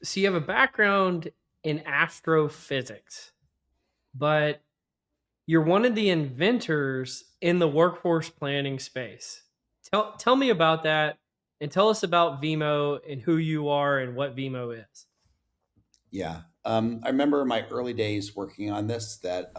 So you have a background in astrophysics, but you're one of the inventors in the workforce planning space. Tell me about that and tell us about Vemo and who you are and what Vemo is. Yeah. I remember my early days working on this that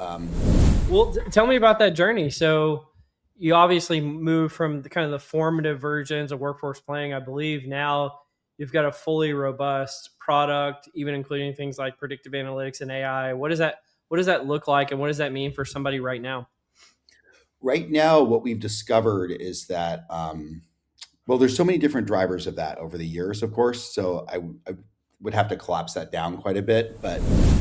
Well, tell me about that journey. So you obviously moved from the kind of the formative versions of workforce planning. I believe now you've got a fully robust product, even including things like predictive analytics and AI. What does that look like and what does that mean for somebody right now? right now what we've discovered is that well, there's so many different drivers of that over the years, of course. So I would have to collapse that down quite a bit. But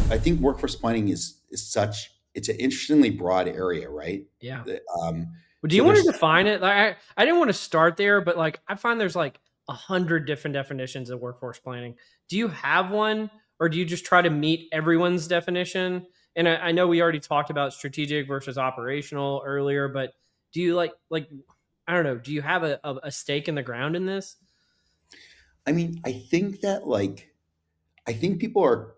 I think workforce planning is such it's an interestingly broad area, right? Yeah. The- Well, do so you want to there's define it? Like, I didn't want to start there, but like I find there's like 100 different definitions of workforce planning. Do you have one, or do you just try to meet everyone's definition? And I know we already talked about strategic versus operational earlier, but do you like I don't know? Do you have a stake in the ground in this? I mean, I think that I think people are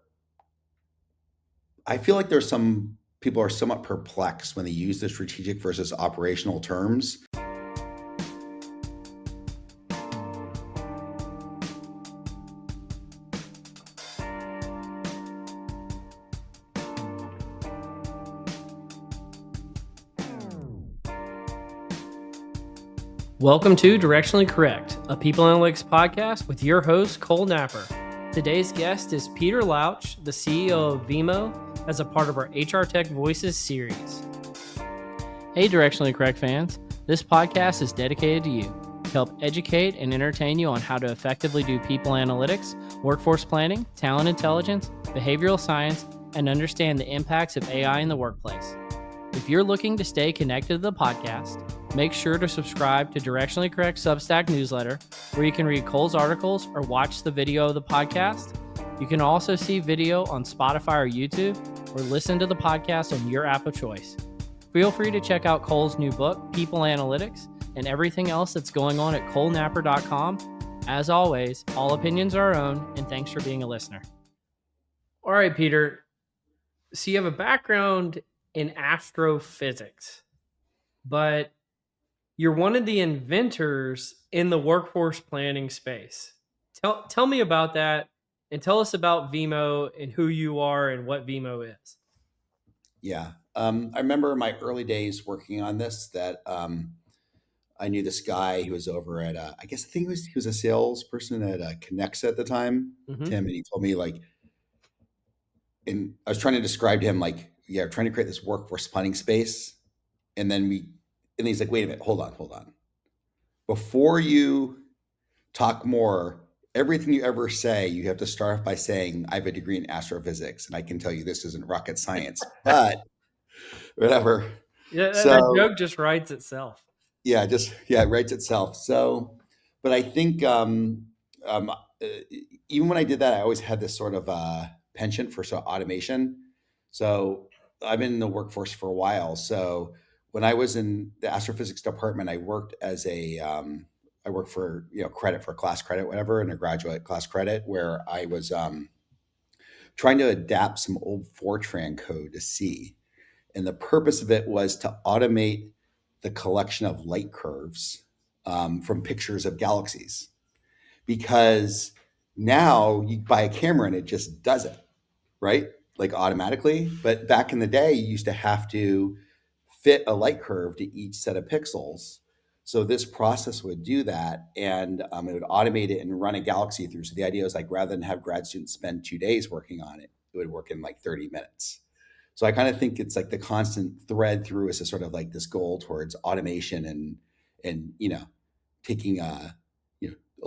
I feel like there's some people are somewhat perplexed when they use the strategic versus operational terms. Welcome to Directionally Correct, a people analytics podcast with your host, Cole Napper. Today's guest is Peter Louch, the CEO of Vemo, as a part of our HR Tech Voices series. Hey, Directionally Correct fans. This podcast is dedicated to you to help educate and entertain you on how to effectively do people analytics, workforce planning, talent intelligence, behavioral science, and understand the impacts of AI in the workplace. If you're looking to stay connected to the podcast, make sure to subscribe to Directionally Correct Substack newsletter, where you can read Cole's articles or watch the video of the podcast. You can also see video on Spotify or YouTube, or listen to the podcast on your app of choice. Feel free to check out Cole's new book, People Analytics, and everything else that's going on at colenapper.com. As always, all opinions are our own, and thanks for being a listener. All right, Peter. So you have a background in astrophysics, but you're one of the inventors in the workforce planning space. Tell me about that and tell us about Vemo and who you are and what Vemo is. Yeah. I remember my early days working on this that I knew this guy who was over at I guess I think he was a salesperson at Connexa at the time, Mm-hmm. Tim, and he told me and I was trying to describe to him yeah, trying to create this workforce planning space, and then and he's like, wait a minute, hold on, before you talk more, everything you ever say, you have to start off by saying, I have a degree in astrophysics, and I can tell you this isn't rocket science, but whatever. Yeah, that So joke just writes itself. yeah, it writes itself. So, but I think even when I did that, I always had this sort of penchant for sort of automation. So I've been in the workforce for a while. So when I was in the astrophysics department, I worked as I worked for credit for class credit, whatever, and a graduate class credit, where I was trying to adapt some old Fortran code to C. And the purpose of it was to automate the collection of light curves from pictures of galaxies. Because now you buy a camera and it just does it, right? Like automatically. But back in the day, you used to have to fit a light curve to each set of pixels. So this process would do that, and it would automate it and run a galaxy through. So the idea was like rather than have grad students spend 2 days working on it, it would work in like 30 minutes. So I kind of think it's like the constant thread through is a sort of like this goal towards automation and taking a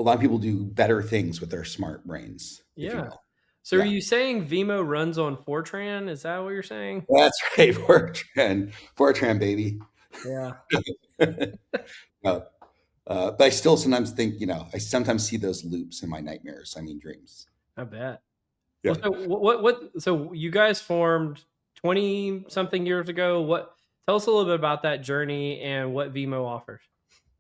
lot of people do better things with their smart brains, if you Yeah. will. So are Yeah, you saying Vemo runs on Fortran? Is that what you're saying? that's right. Fortran, baby. Yeah, No, but I still sometimes think, I sometimes see those loops in my nightmares. I mean, dreams. I bet. Well, Yeah. so what so you guys formed 20 something years ago. What Tell us a little bit about that journey and what Vemo offers.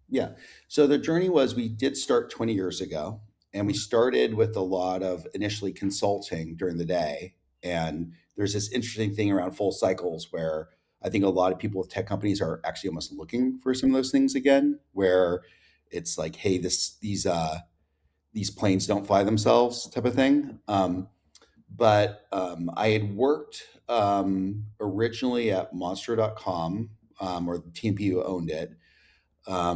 Yeah. So the journey was we did start 20 years ago. And we started with a lot of initially consulting during the day. And there's this interesting thing around full cycles where I think a lot of people with tech companies are actually almost looking for some of those things again, where it's like, hey, these planes don't fly themselves type of thing. But I had worked originally at monster.com, or the TMP who owned it. I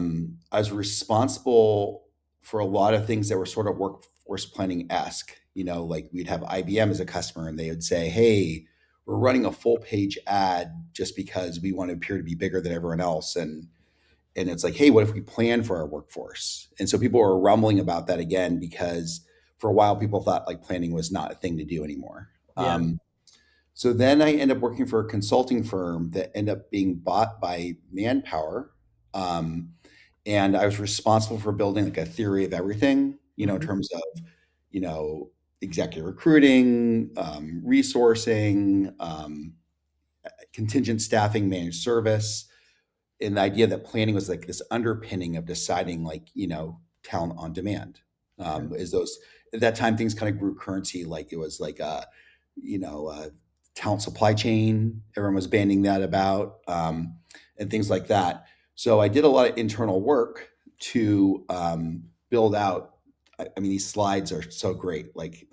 was responsible for a lot of things that were sort of workforce planning esque. Like we'd have IBM as a customer, and they would say, "Hey, we're running a full page ad just because we want to appear to be bigger than everyone else." And it's like, "Hey, what if we plan for our workforce?" And so people were rumbling about that again because for a while people thought like planning was not a thing to do anymore. Yeah. So then I ended up working for a consulting firm that ended up being bought by Manpower. Um, and I was responsible for building like a theory of everything, in Mhm. terms of, you know, executive recruiting, resourcing, contingent staffing, managed service, and the idea that planning was like this underpinning of deciding like talent on demand. Okay. Is those At that time things kind of grew currency, like it was like you know talent supply chain, everyone was banding that about, and things like that. So I did a lot of internal work to build out. I mean, these slides are so great, like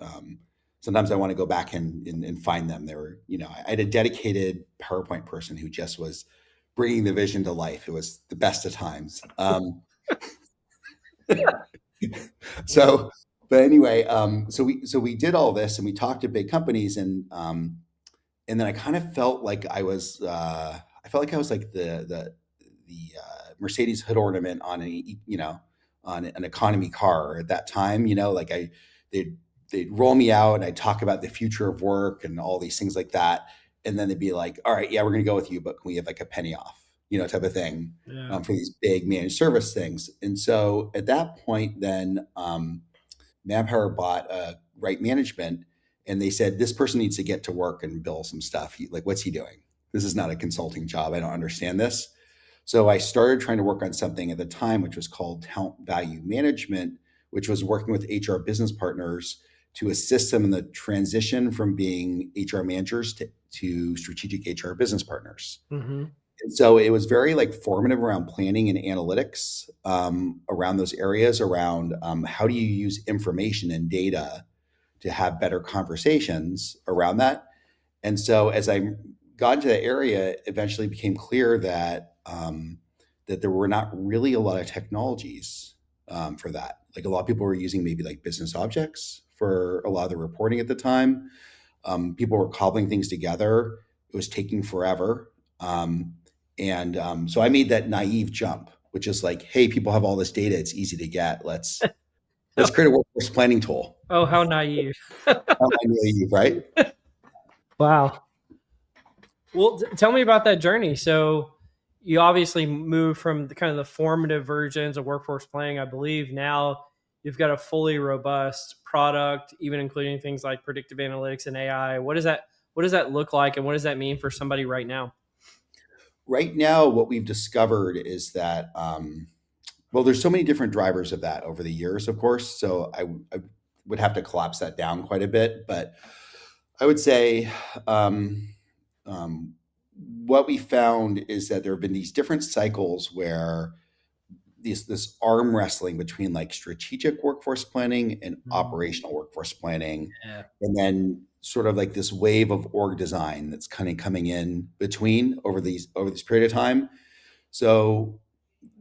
sometimes I want to go back and find them. They were, I had a dedicated PowerPoint person who just was bringing the vision to life. It was the best of times. So, but anyway, so we did all this and we talked to big companies, and then I kind of felt like I felt like I was like the Mercedes hood ornament on on an economy car at that time. Like they'd they'd roll me out and I'd talk about the future of work and all these things like that, and then they'd be like, "All right, yeah, we're going to go with you, but can we have like a penny off?" Type of thing, Yeah. for these big managed service things. And so at that point, then Manpower bought Right Management, and they said this person needs to get to work and build some stuff. Like, what's he doing? This is not a consulting job. I don't understand this. So I started trying to work on something at the time, which was called talent value management, which was working with HR business partners to assist them in the transition from being HR managers to strategic HR business partners. Hmm. And so it was very like formative around planning and analytics, around those areas, around how do you use information and data to have better conversations around that. And so as I got into that area, it eventually became clear that there were not really a lot of technologies for that. Like a lot of people were using maybe like business objects for a lot of the reporting at the time. People were cobbling things together. It was taking forever. So I made that naive jump, which is like, hey, people have all this data. It's easy to get. Let's create a workforce planning tool. Oh, how naive. How naive, right? Wow. Well, tell me about that journey. So you obviously moved from the kind of the formative versions of workforce planning, I believe. Now you've got a fully robust product, even including things like predictive analytics and AI. What does that look like, and what does that mean for somebody right now? Right now, what we've discovered is that, well, there's so many different drivers of that over the years, of course. So I would have to collapse that down quite a bit. But I would say um, um, what we found is that there have been these different cycles where this arm wrestling between like strategic workforce planning and Mm, operational workforce planning, yeah. and then sort of like this wave of org design that's kind of coming in between over this period of time. So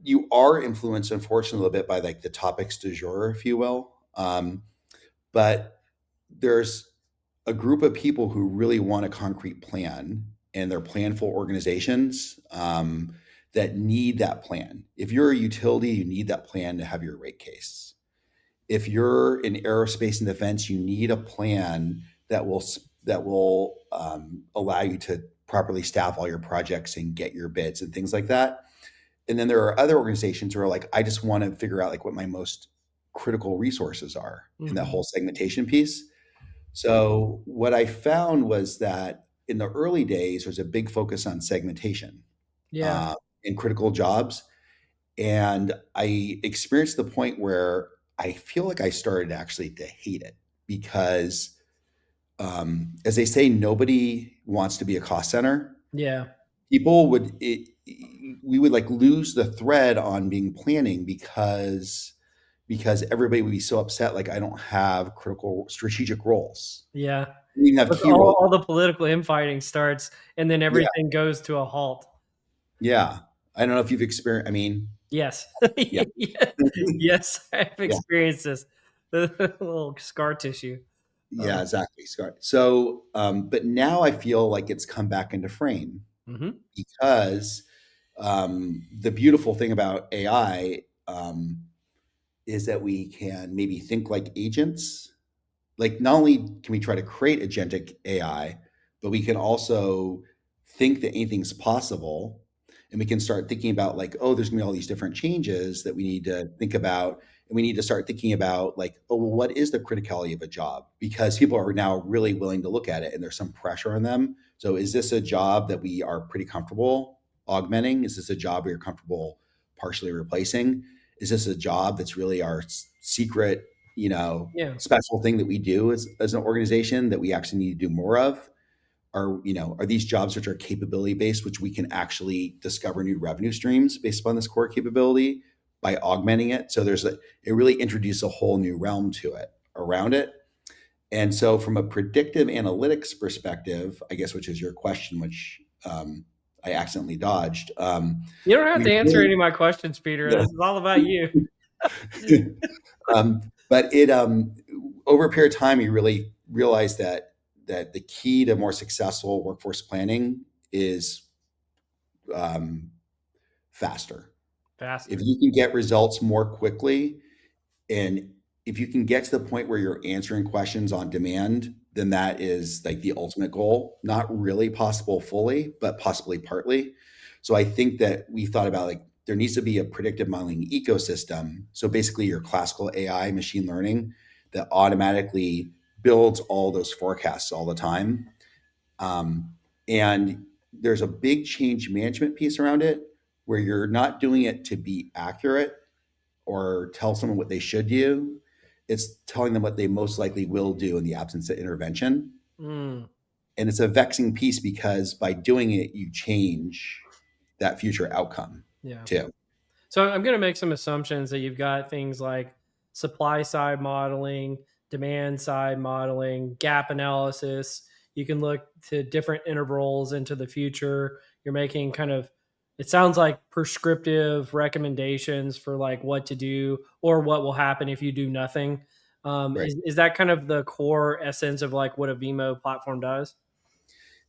you are influenced, unfortunately, a little bit by like the topics du jour, if you will. But there's a group of people who really want a concrete plan, and they're planful organizations that need that plan. If you're a utility, you need that plan to have your rate case. If you're in aerospace and defense, you need a plan that will allow you to properly staff all your projects and get your bids and things like that. And then there are other organizations who are like, I just want to figure out like what my most critical resources are in that Hmm. whole segmentation piece. So what I found was that in the early days, there's a big focus on segmentation Yeah. uh, in critical jobs, and I experienced the point where I feel like I started actually to hate it because, as they say, nobody wants to be a cost center. Yeah. People would we would like lose the thread on being planning because everybody would be so upset. Like I don't have critical strategic roles. Yeah. We have But key roles. all the political infighting starts, and then Yeah, everything goes to a halt. yeah. I don't know if you've experienced. I mean, Yes. yeah, Yes, I've yeah, experienced this. The little scar tissue. yeah. Uh, Exactly, Scott. So, but now I feel like it's come back into frame mhm. because the beautiful thing about AI is that we can maybe think like agents. Like not only can we try to create agentic AI, but we can also think that anything's possible. And we can start thinking about like, oh, there's gonna be all these different changes that we need to think about. And we need to start thinking about like, oh, well, what is the criticality of a job? Because people are now really willing to look at it and there's some pressure on them. So is this a job that we are pretty comfortable augmenting? Is this a job we are comfortable partially replacing? Is this a job that's really our secret, Yeah. special thing that we do as an organization that we actually need to do more of? Are these jobs which are capability based, which we can actually discover new revenue streams based upon this core capability by augmenting it? So it really introduces a whole new realm to it around it. And so from a predictive analytics perspective, I guess, which is your question, which I accidentally dodged. You don't have We to answer really, any of my questions, Peter. This is all about you. but it over a period of time, you really realize that the key to more successful workforce planning is um, faster. If Faster. you can get results more quickly, and if you can get to the point where you're answering questions on demand, then that is like the ultimate goal. Not really possible fully, but possibly partly. So I think that we thought about like there needs to be a predictive modeling ecosystem. So basically, your classical AI, machine learning, that automatically builds all those forecasts all the time. Um, and there's a big change management piece around it where you're not doing it to be accurate or tell someone what they should do. It's telling them what they most likely will do in the absence of intervention. Mm, And it's a vexing piece because by doing it, you change that future outcome yeah. too. So I'm going to make some assumptions that you've got things like supply side modeling, demand side modeling, gap analysis. You can look to different intervals into the future. You're making kind of, it sounds like prescriptive recommendations for like what to do or what will happen if you do nothing. Right. Is that kind of the core essence of like what a Vemo platform does?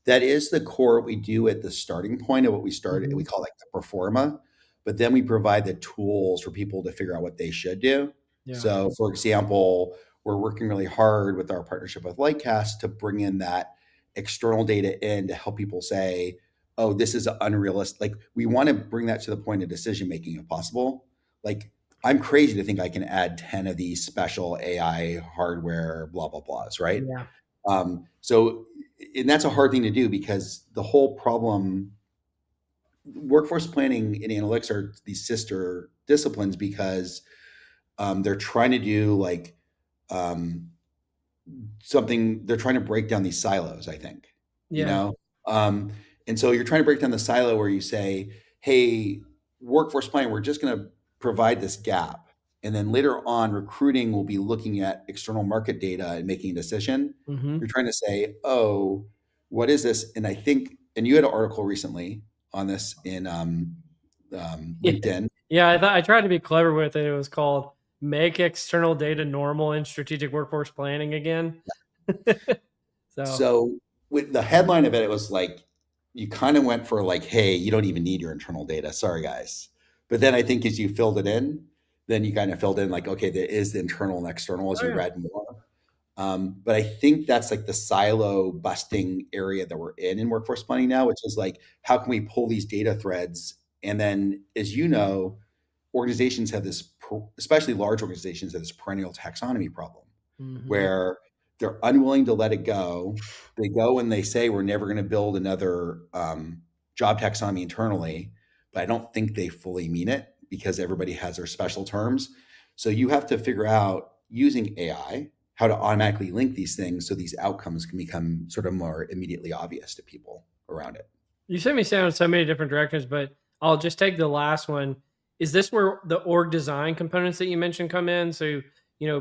That is the core we do at the starting point of what we started. We Hmm. call like the performa, but then we provide the tools for people to figure out what they should do. Yeah. So, for example, we're working really hard with our partnership with Lightcast to bring in that external data in to help people say, oh, this is unrealistic. Like, we want to bring that to the point of decision making if possible. Like, I'm crazy to think I can add 10 of these special AI hardware, blah, blah, blahs, right? Yeah. So, and that's a hard thing to do because the whole problem, workforce planning and analytics are these sister disciplines because they're trying to do like um, something, they're trying to break down these silos, I think, you Yeah. know? Um, and so you're trying to break down the silo where you say, hey, workforce planning, we're just going to provide this gap. And then later on, recruiting will be looking at external market data and making a decision. You're Hmm. trying to say, oh, what is this? And I think, and you had an article recently on this in Yeah. LinkedIn. Yeah, I tried to be clever with it. It was called "Make External Data Normal in Strategic Workforce Planning" again. So, So with the headline of it, it was like you kind of went for like, hey, you don't even need your internal data. Sorry, guys. But then I think as you filled it in, then you kind of filled in like, okay, there is the internal and external as oh you yeah, read more. But I think that's like the silo busting area that we're in workforce planning now, which is like, how can we pull these data threads? And then, as you know, organizations have this, especially large organizations, have this perennial taxonomy problem hmm, where they're unwilling to let it go. They go and they say, we're never going to build another job taxonomy internally, but I don't think they fully mean it because everybody has their special terms. So you have to figure out using AI how to automatically link these things so these outcomes can become sort of more immediately obvious to people around it. You sent me down so many different directions, but I'll just take the last one. Is this where the org design components that you mentioned come in? So,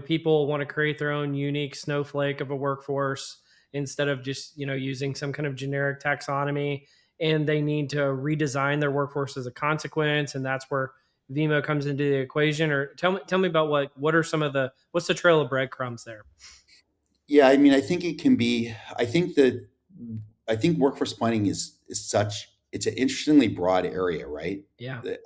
people want to create their own unique snowflake of a workforce instead of just, using some kind of generic taxonomy, and they need to redesign their workforce as a consequence. And that's where Vemo comes into the equation. Or tell me about what are some of what's the trail of breadcrumbs there? Yeah, I mean, I think it can be. I think workforce planning is such. It's an interestingly broad area, right? Yeah. The-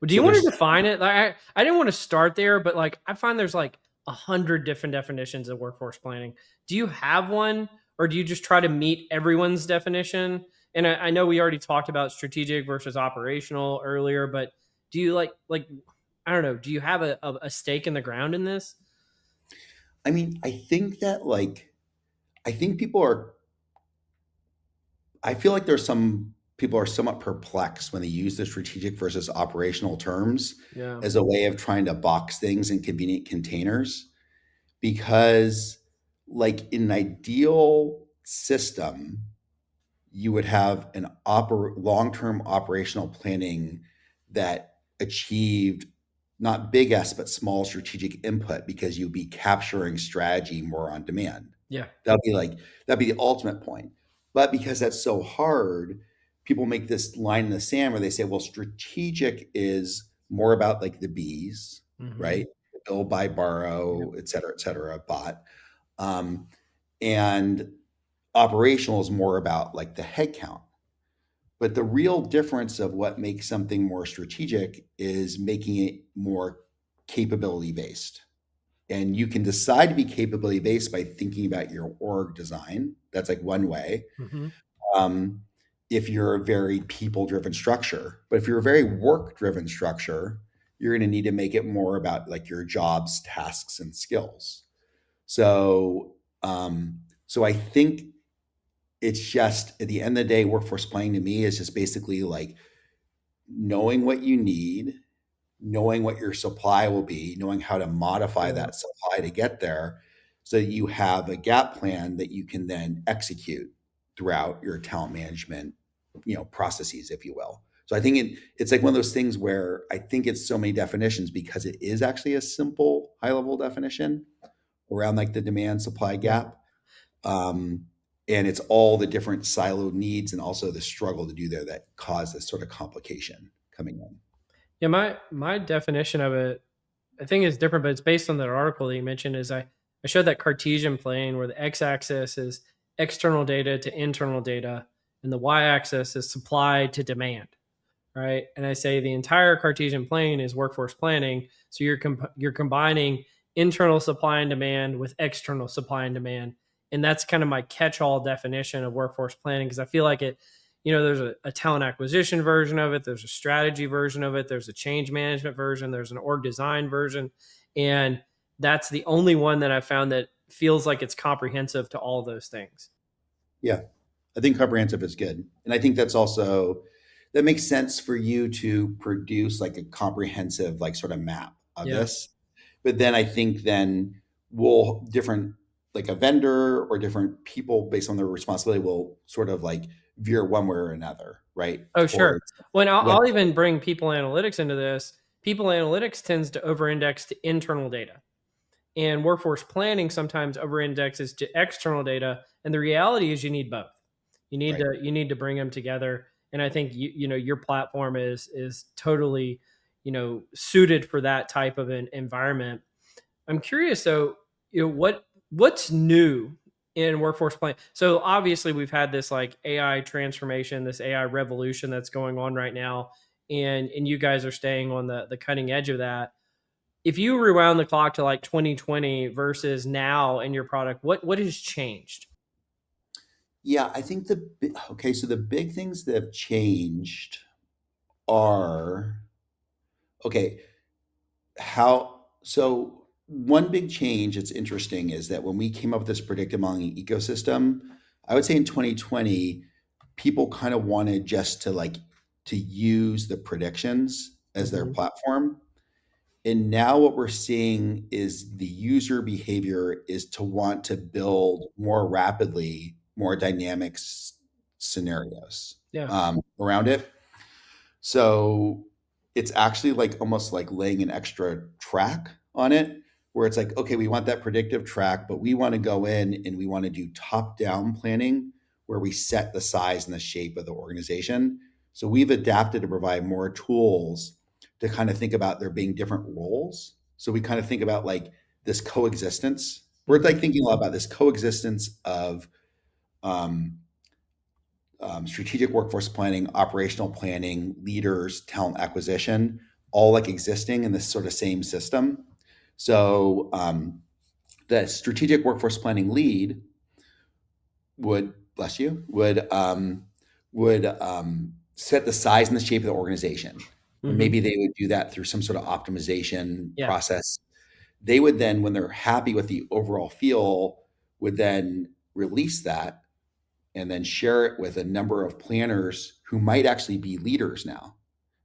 Well, do so you want to there's, define it? Like, I didn't want to start there, but like I find there's like 100 different definitions of workforce planning. Do you have one, or do you just try to meet everyone's definition? And I know we already talked about strategic versus operational earlier, but do you like I don't know? Do you have a stake in the ground in this? I mean, I think that I think people are. I feel like there's some people are somewhat perplexed when they use the strategic versus operational terms Yeah. as a way of trying to box things in convenient containers because like in an ideal system you would have an long-term operational planning that achieved not big S but small strategic input because you'd be capturing strategy more on demand. Yeah. That'd be like that'd be the ultimate point. But because that's so hard, people make this line in the sand where they say, well, strategic is more about like the bees, Hmm. right? Build, buy, Yep. borrow, et cetera, bot. Um, and operational is more about like the headcount. But the real difference of what makes something more strategic is making it more capability based. And you can decide to be capability based by thinking about your org design. That's like one way. Hmm. Um, if you're a very people driven structure, but if you're a very work driven structure, you're going to need to make it more about like your jobs, tasks, and skills. So, so I think it's just at the end of the day, workforce planning to me is just basically like knowing what you need, knowing what your supply will be, knowing how to modify Yeah. that supply to get there so that you have a gap plan that you can then execute throughout your talent management, processes, if you will. So I think it's like one of those things where I think it's so many definitions because it is actually a simple high level definition around like the demand supply Yeah. gap. Um, and it's all the different siloed needs and also the struggle to do there that cause this sort of complication coming in. Yeah. My definition of it, I think it's different, but it's based on that article that you mentioned. Is I showed that Cartesian plane where the x-axis is external data to internal data, and the y-axis is supply to demand, right? And I say the entire Cartesian plane is workforce planning. So you're combining internal supply and demand with external supply and demand, and that's kind of my catch-all definition of workforce planning because I feel like it. There's a talent acquisition version of it. There's a strategy version of it. There's a change management version. There's an org design version, and that's the only one that I found that feels like it's comprehensive to all those things. Yeah, I think comprehensive is good. And I think that's also that makes sense for you to produce like a comprehensive like sort of map of Yeah. this. But then I think then we'll different like a vendor or different people based on their responsibility will sort of like veer one way or another, right? Oh, sure. Towards Well, what I'll even bring people analytics into this. People analytics tends to over-index to internal data, and workforce planning sometimes over-indexes to external data. And the reality is, you need both. right. You need to bring them together. And I think your platform is totally suited for that type of an environment. I'm curious though, what's new in workforce planning? So obviously we've had this like AI transformation, this AI revolution that's going on right now, and you guys are staying on the cutting edge of that. If you rewound the clock to like 2020 versus now in your product, what has changed? Yeah, I think okay, so the big things that have changed are okay, how so one big change that's interesting is that when we came up with this predictive modeling ecosystem, I would say in 2020, people kind of wanted just to like to use the predictions as their Hmm. platform. And now what we're seeing is the user behavior is to want to build more rapidly, more dynamic scenarios Yeah. around it. So it's actually like almost like laying an extra track on it where it's like, okay, we want that predictive track, but we want to go in and we want to do top down planning where we set the size and the shape of the organization. So we've adapted to provide more tools to kind of think about there being different roles. So we kind of think about like this coexistence. We're Mhm. like thinking a lot about this coexistence of um, strategic workforce planning, operational planning, leaders, talent acquisition, all like existing in this sort of same system. So the strategic workforce planning lead would, bless you, would set the size and the shape of the organization. And Mhm. maybe they would do that through some sort of optimization Yeah. process. They would then, when they're happy with the overall feel, would then release that and then share it with a number of planners who might actually be leaders now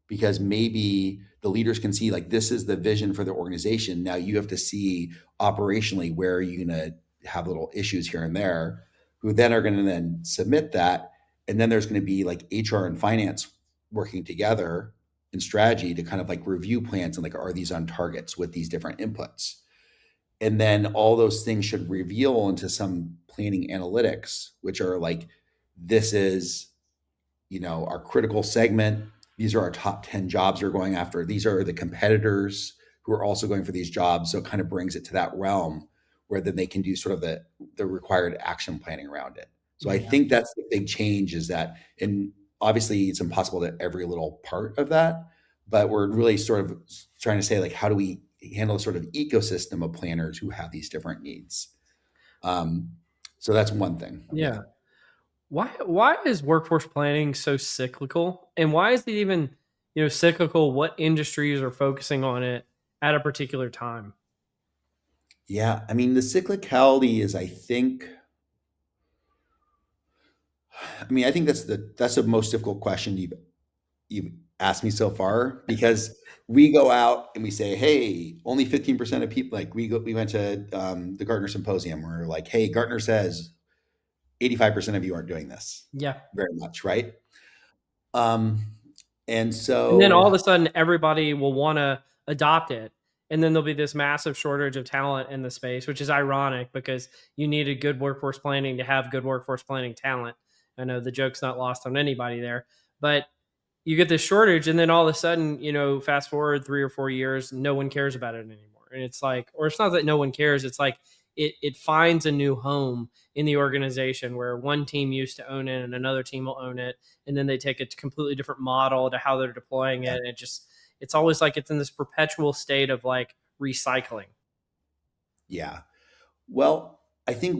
because maybe the leaders can see like this is the vision for the organization. Now you have to see operationally where are you going to have little issues here and there, who then are going to then submit that. And then there's going to be like HR and finance working together in strategy to kind of like review plans and like are these on targets with these different inputs. And then all those things should reveal into some planning analytics, which are like, this is, our critical segment. These are our top 10 jobs we're going after. These are the competitors who are also going for these jobs. So it kind of brings it to that realm where then they can do sort of the required action planning around it. So I Yeah. think that's the big change is that, and obviously it's impossible to every little part of that, but we're really sort of trying to say like, how do we handle a sort of ecosystem of planners who have these different needs? Um, so that's one thing. Yeah. Yeah. Why is workforce planning so cyclical? And why is it even, cyclical? What industries are focusing on it at a particular time? Yeah. I mean, the cyclicality is, I think that's the most difficult question you've asked me so far because we go out and we say, hey, only 15% of people like we went to the Gartner Symposium where we're like, hey, Gartner says 85% of you aren't doing this Yeah. very much, right? Um, and And then all so of a sudden everybody will want to adopt it. And then there'll be this massive shortage of talent in the space, which is ironic because you needed good workforce planning to have good workforce planning talent. I know the joke's not lost on anybody there, but you get this shortage, and then all of a sudden, fast forward 3 or 4 years, no one cares about it anymore. And it's like, or it's not that no one cares, it's like it finds a new home in the organization where one team used to own it and another team will own it, and then they take a completely different model to how they're deploying it. And it's always like it's in this perpetual state of like recycling. yeah. Well, I think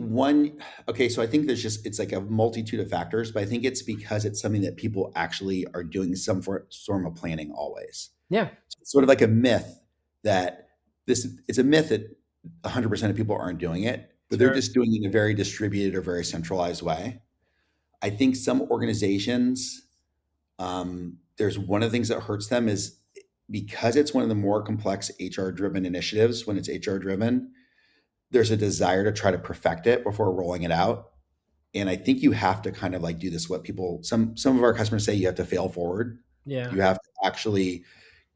okay, so I think it's like a multitude of factors, but I think it's because it's something that people actually are doing some form of planning always. Yeah. So it's sort of like a myth that it's a myth that 100% of people aren't doing it, but they're Sure. just doing it in a very distributed or very centralized way. I think some organizations, there's one of the things that hurts them is because it's one of the more complex HR driven initiatives, when it's HR driven, there's a desire to try to perfect it before rolling it out. And I think you have to kind of like do this, what people, some of our customers say you have to fail forward. Yeah. You have to actually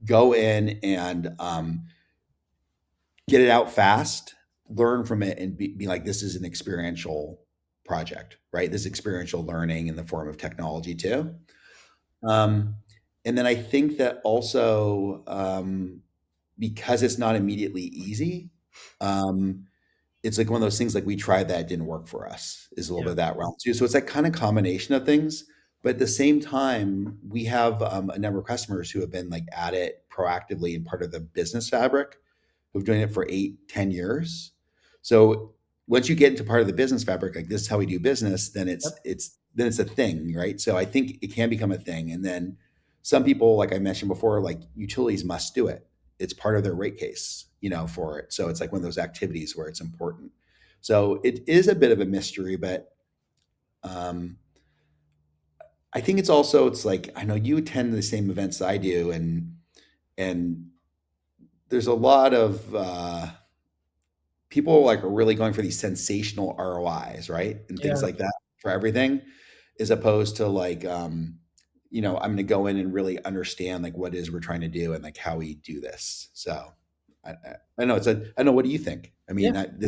go in and get it out fast, learn from it, and be like, this is an experiential project, right? This is experiential learning in the form of technology too. Um, and then I think that also because it's not immediately easy, um, it's like one of those things like we tried that didn't work for us is a little bit Yeah. of that realm too. So it's like kind of combination of things. But at the same time, we have a number of customers who have been like at it proactively and part of the business fabric who've doing it for 8, 10 years. So once you get into part of the business fabric, like this is how we do business, then Yep. it's a thing, right? So I think it can become a thing. And then some people, like I mentioned before, like utilities must do it. It's part of their rate case, for it. So it's like one of those activities where it's important. So it is a bit of a mystery, but um, I think it's like I know you attend the same events I do, and there's a lot of people like are really going for these sensational ROIs, right? And things Yeah. like that for everything, as opposed to like, I'm going to go in and really understand like what it is we're trying to do and like how we do this. So I know I know. What do you think? I Yeah. mean,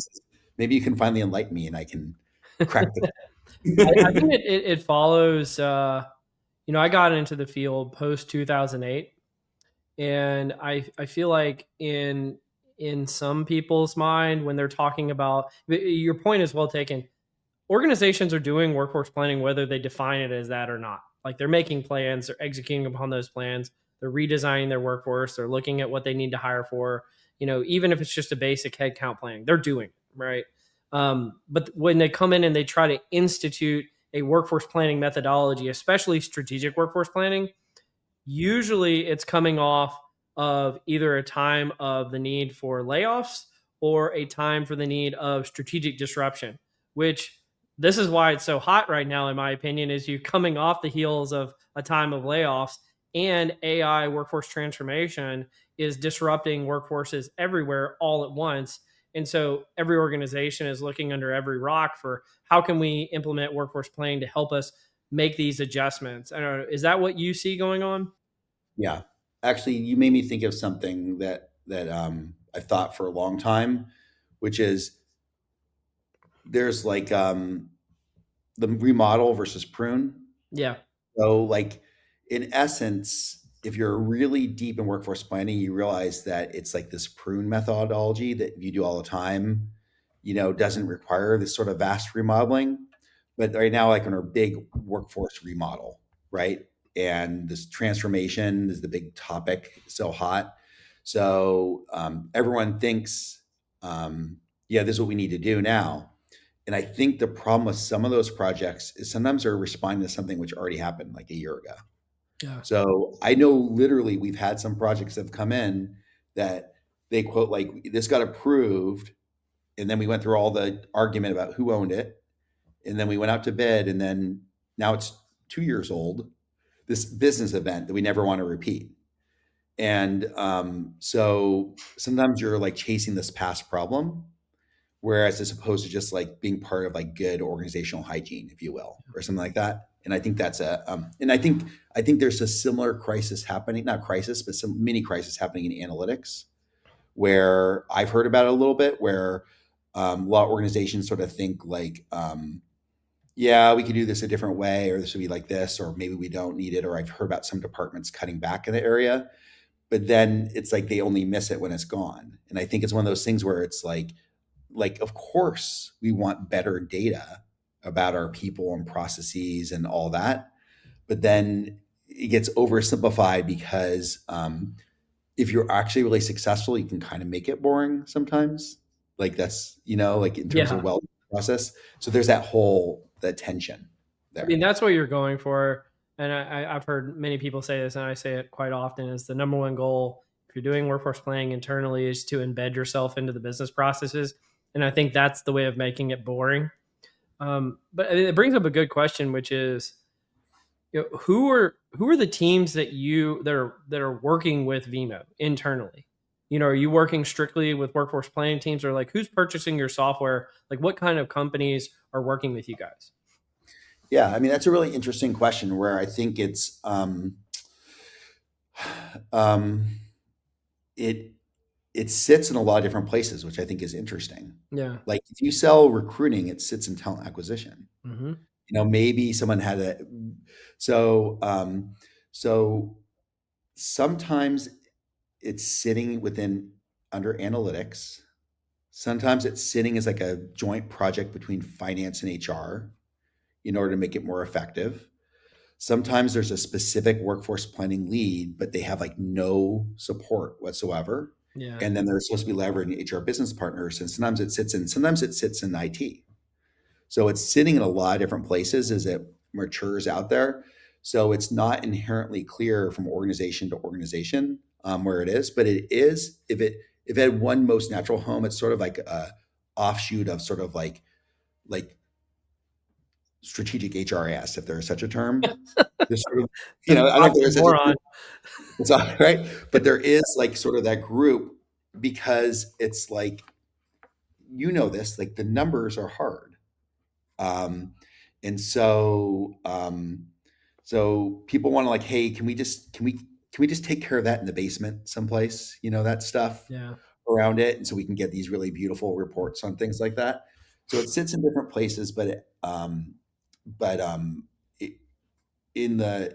maybe you can finally enlighten me and I can crack I think the. it follows. I got into the field post 2008, and I feel like in some people's mind when they're talking about your point is well taken. Organizations are doing workforce planning whether they define it as that or not. Like they're making plans, they're executing upon those plans, they're redesigning their workforce, they're looking at what they need to hire for. Even if it's just a basic headcount planning, they're doing it, right. But when they come in and they try to institute a workforce planning methodology, especially strategic workforce planning, usually it's coming off of either a time of the need for layoffs or a time for the need of strategic disruption, which this is why it's so hot right now, in my opinion, is you coming off the heels of a time of layoffs, and AI workforce transformation is disrupting workforces everywhere all at once. And so every organization is looking under every rock for how can we implement workforce planning to help us make these adjustments. I don't know, is that what you see going on? Yeah, actually, you made me think of something that I thought for a long time, which is there's like the remodel versus prune. Yeah. So, like, in essence, if you're really deep in workforce planning, you realize that it's like this prune methodology that you do all the time, doesn't require this sort of vast remodeling. But right now, like in our big workforce remodel, right? And this transformation is the big topic, so hot. So everyone thinks, yeah, this is what we need to do now. And I think the problem with some of those projects is sometimes they're responding to something which already happened like a year ago. Yeah. So I know literally we've had some projects that have come in that they quote like this got approved, and then we went through all the argument about who owned it, and then we went out to bid, and then now it's 2 years old. This business event that we never want to repeat, and so sometimes you're like chasing this past problem, whereas as opposed to just like being part of like good organizational hygiene, if you will, or something like that. And I think that's and I think there's a similar crisis happening, not crisis, but some mini crisis happening in analytics, where I've heard about it a little bit, where a lot of organizations sort of think like, yeah, we could do this a different way, or this would be like this, or maybe we don't need it. Or I've heard about some departments cutting back in the area, but then it's like they only miss it when it's gone. And I think it's one of those things where it's like of course we want better data about our people and processes and all that, but then it gets oversimplified because if you're actually really successful you can kind of make it boring sometimes, like that's like in terms of Yeah. well process. So there's that tension I mean, there. that's what you're going for. And I've heard many people say this, and I say it quite often, is the number one goal if you're doing workforce planning internally is to embed yourself into the business processes. And I think that's the way of making it boring. But it brings up a good question, which is, who are the teams that are working with Vemo internally? Are you working strictly with workforce planning teams, or like who's purchasing your software? Like what kind of companies are working with you guys? Yeah, I mean that's a really interesting question where I think um, it it sits in a lot of different places, which I think is interesting. Yeah. Like if you sell recruiting, it sits in talent acquisition. Hmm. Maybe someone had a so so sometimes it's sitting within under analytics. Sometimes it's sitting as like a joint project between finance and HR in order to make it more effective. Sometimes there's a specific workforce planning lead, but they have like no support whatsoever. Yeah. And then they're supposed to be leveraging HR business partners. And sometimes it sits in IT. So it's sitting in a lot of different places as it matures out there. So it's not inherently clear from organization to organization where it is, but it is if it had one most natural home, it's sort of like a offshoot of sort of like strategic HRIS, if there is such a term. There's sort of, I don't know if there is such a Oxymoron. it's all right, but there is like sort of that group because it's like, this, like the numbers are hard. Um, and so people want to like, hey, can we just take care of that in the basement someplace? That stuff Yeah. around it, and so we can get these really beautiful reports on things like that. So it sits in different places, but it, in the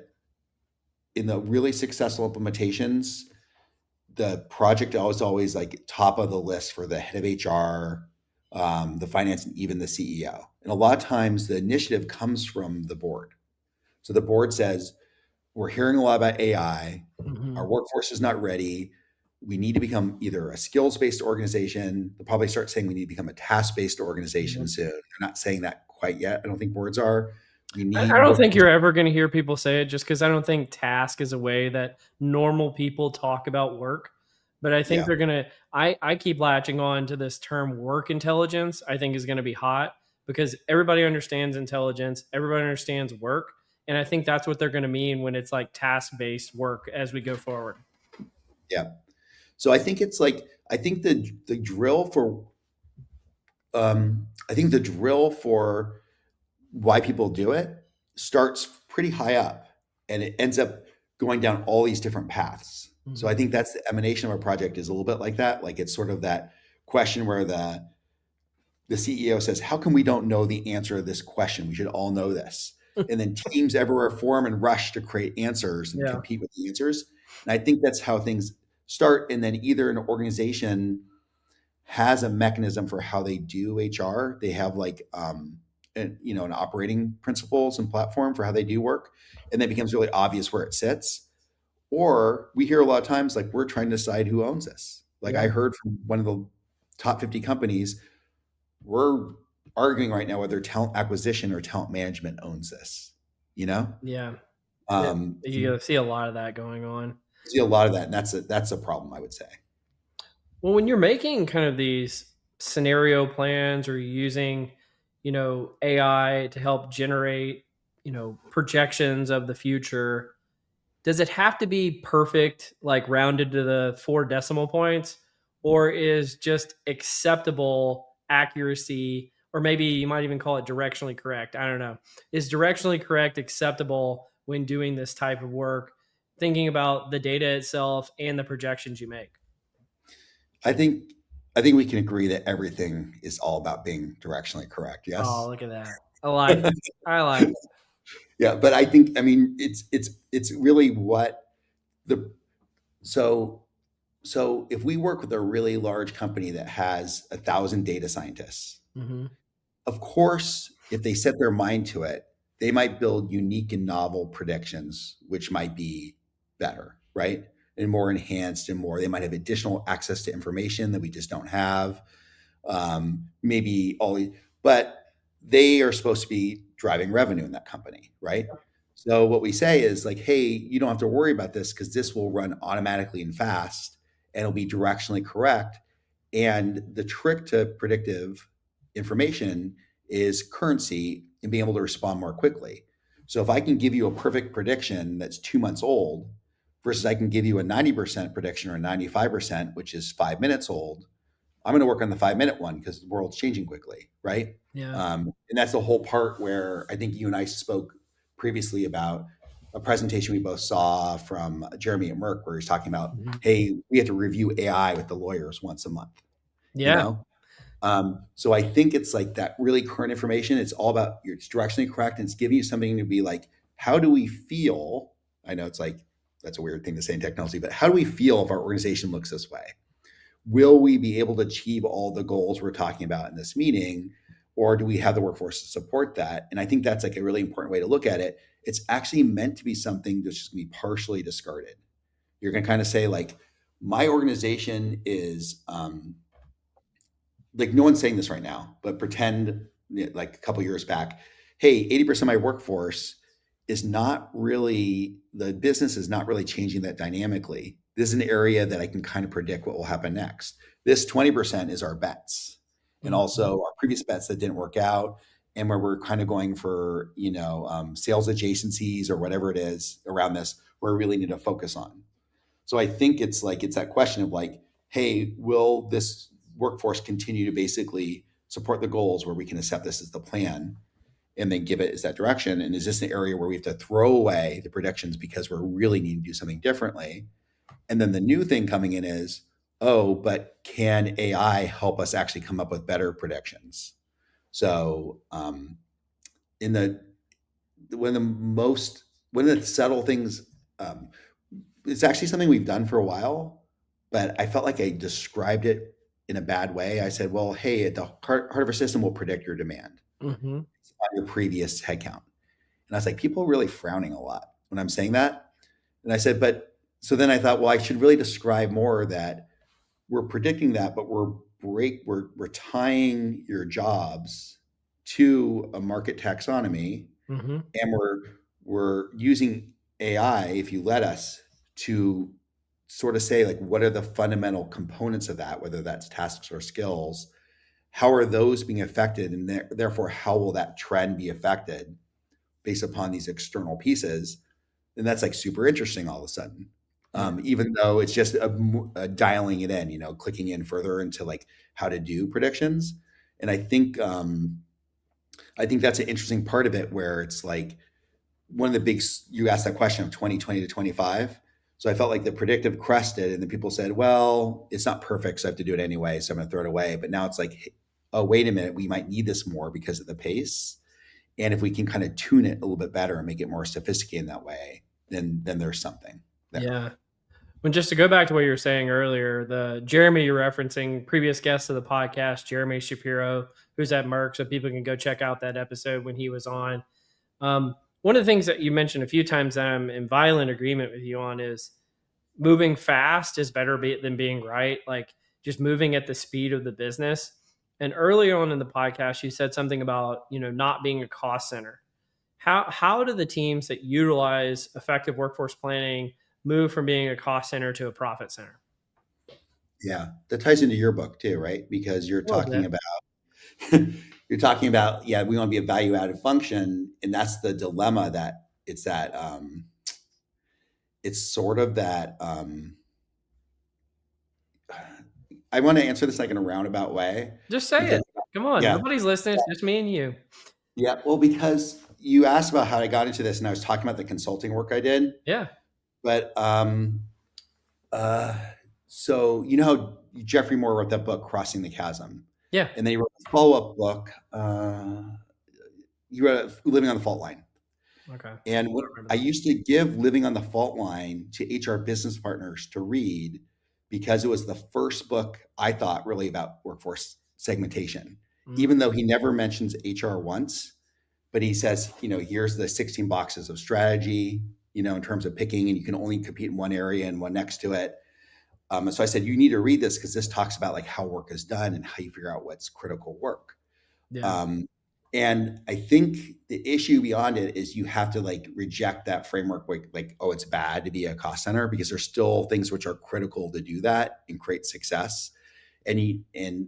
really successful implementations, the project is always like top of the list for the head of HR, the finance, and even the CEO. And a lot of times, the initiative comes from the board. So the board says, we're hearing a lot about AI. Our Hmm. workforce is not ready. We need to become either a skills based organization. They'll probably start saying we need to become a task based organization soon. They're not saying that quite yet. I don't think boards are. We I need don't think workforce. you're ever going to hear people say it just because I don't think task is a way that normal people talk about work. But I think Yeah. they're going to, I keep latching on to this term work intelligence, I think is going to be hot because everybody understands intelligence, everybody understands work. And I think that's what they're going to mean when it's like task based work as we go forward. Yeah. So I think it's like, I think the drill for why people do it starts pretty high up, and it ends up going down all these different paths. So I Hmm. think that's the emanation of our project, is a little bit like that. Like, it's sort of that question where the CEO says, how come we don't know the answer to this question? We should all know this. And then teams everywhere form and rush to create answers and Yeah. compete with the answers. And I think that's how things start. And then either an organization has a mechanism for how they do HR. They have like an operating principles and platform for how they do work, and that becomes really obvious where it sits. Or we hear a lot of times like, we're trying to decide who owns this. Like, I Yeah. heard from one of the top 50 companies, we're arguing right now whether talent acquisition or talent management owns this. You know, Yeah. Yeah. um, You see a lot of that going on. see a lot of that, and that's a problem, I would say. Well, when you're making kind of these scenario plans or using, AI to help generate, projections of the future, does it have to be perfect, like rounded to the 4 decimal points, or is just acceptable accuracy, or maybe you might even call it directionally correct? I don't know. Is directionally correct acceptable when doing this type of work, thinking about the data itself and the projections you make? I think I think we can agree that everything is all about being directionally correct. Oh, Yes. look at that. I like it. I like it. Yeah, but I mean it's really what the so so if we work with a really large company that has 1,000 data scientists, Hmm. of course, if they set their mind to it, they might build unique and novel predictions, which might be better, right? And more enhanced and more. They might have additional access to information that we just don't have. Maybe all, but they are supposed to be driving revenue in that company, right? So what we say is like, hey, you don't have to worry about this because this will run automatically and fast, and it'll be directionally correct. And the trick to predictive information is currency and being able to respond more quickly. So if I can give you a perfect prediction that's 2 months old versus I can give you a 90% prediction or a 95%, which is 5 minutes old, I'm going to work on the 5 minute one because the world's changing quickly, right? Yeah. And that's the whole part where I think you and I spoke previously about a presentation we both saw from Jeremy at Merck, where he's talking about, Mhm. hey, we have to review AI with the lawyers once a month, you Yeah. know? So I think it's like that really current information. It's all about, it's directionally correct, and it's giving you something to be like, how do we feel? I know it's like, that's a weird thing to say in technology, but how do we feel if our organization looks this way? Will we be able to achieve all the goals we're talking about in this meeting, or do we have the workforce to support that? And I think that's like a really important way to look at it. It's actually meant to be something that's just going to be partially discarded. You're going to kind of say like, my organization is like, no one's saying this right now, but pretend like a couple years back, hey, 80% of my workforce is not really, the business is not really changing that dynamically. This is an area that I can kind of predict what will happen next. This 20% is our bets, and Mhm. also our previous bets that didn't work out, and where we're kind of going for, sales adjacencies or whatever it is around this, where we really need to focus on. So I think it's like, it's that question of like, hey, will this workforce continue to basically support the goals where we can accept this as the plan and then give it as that direction? And is this an area where we have to throw away the predictions because we're really needing to do something differently? And then the new thing coming in is, oh, but can AI help us actually come up with better predictions? So, in the one of the most one of the subtle things, um, it's actually something we've done for a while, but I felt like I described it in a bad way. I said, well, hey, at the heart of our system will predict your demand Mm-hmm. on your previous headcount. And I was like, people are really frowning a lot when I'm saying that. And I said, but so then I thought, well, I should really describe more that we're predicting that, but we're tying your jobs to a market taxonomy, Mm-hmm. and we're using AI, if you let us, to sort of say like what are the fundamental components of that, whether that's tasks or skills, how are those being affected, and therefore how will that trend be affected based upon these external pieces. And that's like super interesting all of a sudden. Yeah. Even though it's just a dialing it in, clicking in further into like how to do predictions. And I think that's an interesting part of it where it's like one of the big, you asked that question of 2020 to 25. So I felt like the predictive crested, and then people said, well, it's not perfect, so I have to do it anyway, so I'm going to throw it away. But now it's like, oh, wait a minute, we might need this more because of the pace. And if we can kind of tune it a little bit better and make it more sophisticated in that way, then there's something there. Yeah. When just to go back to what you were saying earlier, the Jeremy you're referencing, previous guest of the podcast, Jeremy Shapiro, who's at Merck, so people can go check out that episode when he was on. One of the things that you mentioned a few times that I'm in violent agreement with you on is moving fast is better than being right. Like just moving at the speed of the business. And early on in the podcast, you said something about, not being a cost center. How do the teams that utilize effective workforce planning move from being a cost center to a profit center? Yeah, that ties into your book too, right? Because you're A little talking bit. about yeah, we want to be a value added function, and that's the dilemma that it's sort of that. I want to answer this like in a roundabout way Just say because it. Come on. yeah, Nobody's listening. It's just me and you. yeah, well, because you asked about how I got into this, and I was talking about the consulting work I did, Yeah. but uh, so how Jeffrey Moore wrote that book, Crossing the Chasm, Yeah. and then he wrote a follow up book. He wrote Living on the Fault Line. Okay. I And what don't remember I that. used to give Living on the Fault Line to HR business partners to read because it was the first book I thought really about workforce segmentation. Mm, Even though he never mentions HR once, but he says, here's the 16 boxes of strategy, in terms of picking, and you can only compete in one area and one next to it. And so I said, you need to read this because this talks about like how work is done and how you figure out what's critical work. yeah. Um, and I think the issue beyond it is you have to like reject that framework, like, oh, it's bad to be a cost center because there's still things which are critical to do that and create success. And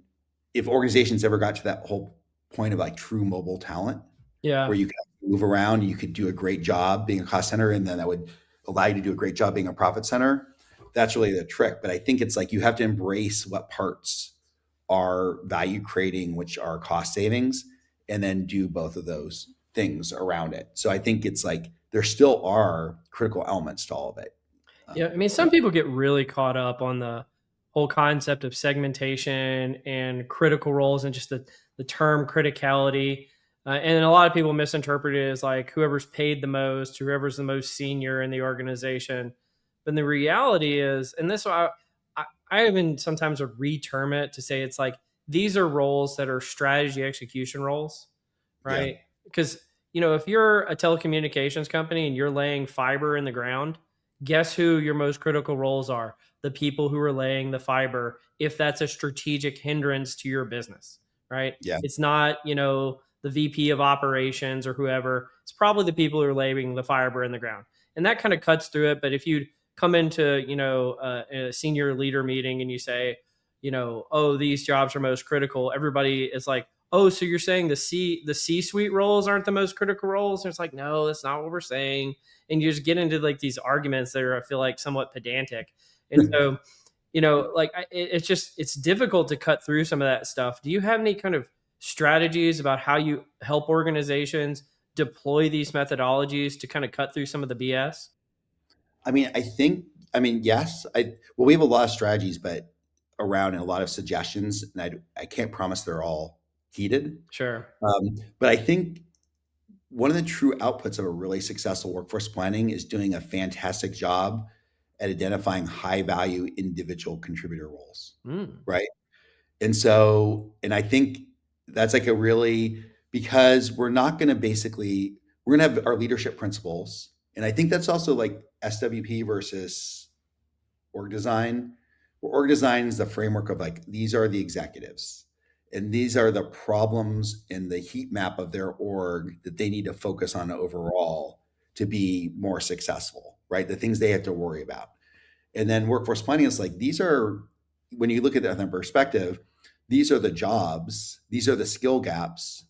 if organizations ever got to that whole point of like true mobile talent, Yeah. where you could move around, you could do a great job being a cost center, and then that would allow you to do a great job being a profit center. That's really the trick. But I think it's like you have to embrace what parts are value creating, which are cost savings, and then do both of those things around it. So I think it's like there still are critical elements to all of it. Yeah, I mean, Yeah, some people get really caught up on the whole concept of segmentation and critical roles and just the term criticality. And a lot of people misinterpret it as like whoever's paid the most, whoever's the most senior in the organization. But the reality is, and this I even sometimes would reterm it to say it's like these are roles that are strategy execution roles, yeah, right? Because if you're a telecommunications company and you're laying fiber in the ground, guess who your most critical roles are? The people who are laying the fiber, if that's a strategic hindrance to your business, right? yeah, It's not, the VP of operations or whoever. It's probably the people who are laying the fiber in the ground. And that kind of cuts through it. But if you come into, a senior leader meeting and you say, oh, these jobs are most critical, everybody is like, oh, so you're saying the C suite roles aren't the most critical roles? And it's like, no, that's not what we're saying. And you just get into like these arguments that are, I feel like, somewhat pedantic. And so, it's difficult to cut through some of that stuff. Do you have any kind of strategies about how you help organizations deploy these methodologies to kind of cut through some of the BS? Yes. Well, we have a lot of strategies, but around and a lot of suggestions, and I can't promise they're all heeded. Sure. But I think one of the true outputs of a really successful workforce planning is doing a fantastic job at identifying high value individual contributor roles, Mm. right? And I think that's like a really, because we're going to have our leadership principles. And I think that's also like SWP versus org design, where org design is the framework of like, these are the executives and these are the problems in the heat map of their org that they need to focus on overall to be more successful, right? The things they have to worry about. And then workforce planning is like, when you look at that from perspective, these are the jobs, these are the skill gaps.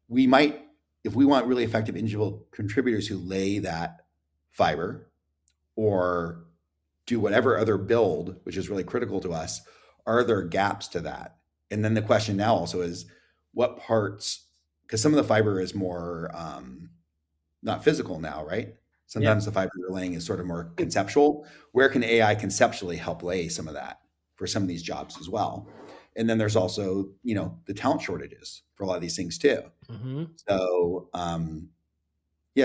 We might, if we want really effective individual contributors who lay that fiber or do whatever other build, which is really critical to us, are there gaps to that? And then the question now also is what parts, because some of the fiber is more not physical now, right? Yeah. Sometimes the fiber you're laying is sort of more conceptual. Where can AI conceptually help lay some of that for some of these jobs as well? And then there's also, the talent shortages for a lot of these things too. Mm-hmm. So,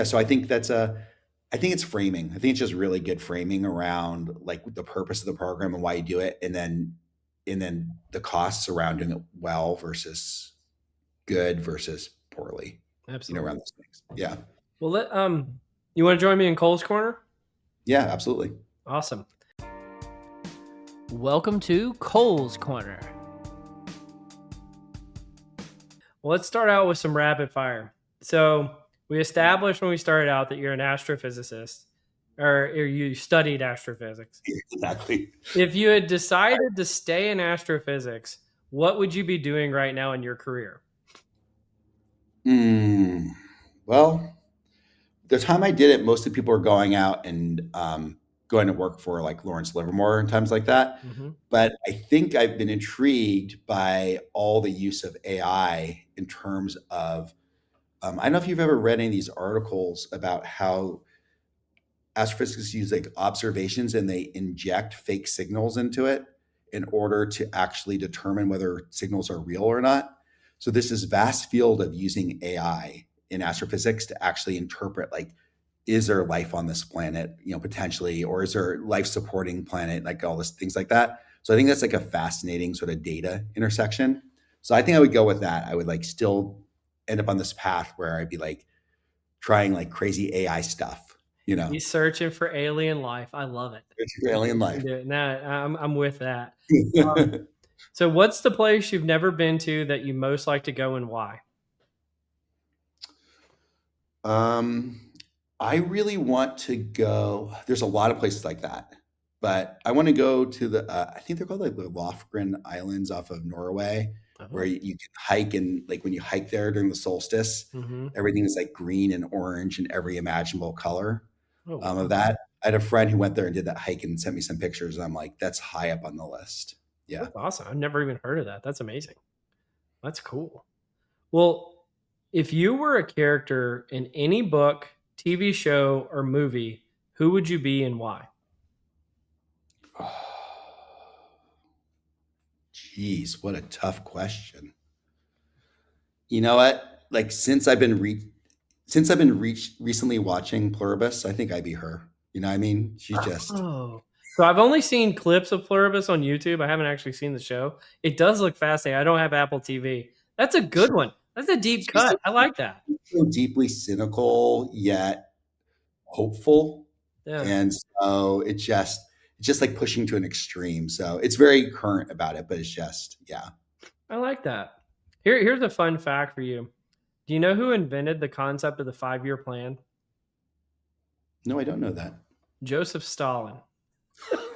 so I think I think it's framing. I think it's just really good framing around like the purpose of the program and why you do it. And then the costs around doing it well versus good versus poorly, Absolutely. around those things. Yeah. Well, you want to join me in Cole's Corner? Yeah, absolutely. Awesome. Welcome to Cole's Corner. Well, let's start out with some rapid fire. So we established when we started out that you're an astrophysicist, or you studied astrophysics. Exactly. If you had decided to stay in astrophysics, what would you be doing right now in your career? Well, the time I did it, most of the people were going out and going to work for like Lawrence Livermore and times like that. Mm-hmm. But I think I've been intrigued by all the use of AI in terms of, I don't know if you've ever read any of these articles about how astrophysicists use like observations and they inject fake signals into it in order to actually determine whether signals are real or not. So there's this vast field of using AI in astrophysics to actually interpret like, is there life on this planet, potentially, or is there life supporting planet, like all this things like that. So I think that's like a fascinating sort of data intersection. So I think I would go with that. I would like still end up on this path where I'd be like trying like crazy AI stuff, He's searching for alien life. I love it. alien life. No, I'm with that. So what's the place you've never been to that you most like to go and why? I really want to go. There's a lot of places like that, but I want to go to I think they're called like the Lofgren Islands off of Norway, where you can hike, and like when you hike there during the solstice, Mm-hmm. everything is like green and orange and every imaginable color Wow. of that. I had a friend who went there and did that hike and sent me some pictures. And I'm like, that's high up on the list. Yeah. That's awesome. I've never even heard of that. That's amazing. That's cool. Well, if you were a character in any book, TV show, or movie, who would you be and why? Geez, what a tough question. You know what? Like since I've been recently watching Pluribus, I think I'd be her. You know what I mean? She's just Oh. So I've only seen clips of Pluribus on YouTube. I haven't actually seen the show. It does look fascinating. I don't have Apple TV. That's a good one. That's a deep cut. I like that. so deeply cynical yet hopeful. Yeah. And so it's just like pushing to an extreme. So it's very current about it, but it's just, yeah. I like that. Here's a fun fact for you. Do you know who invented the concept of the 5-year plan? No, I don't know that. Joseph Stalin.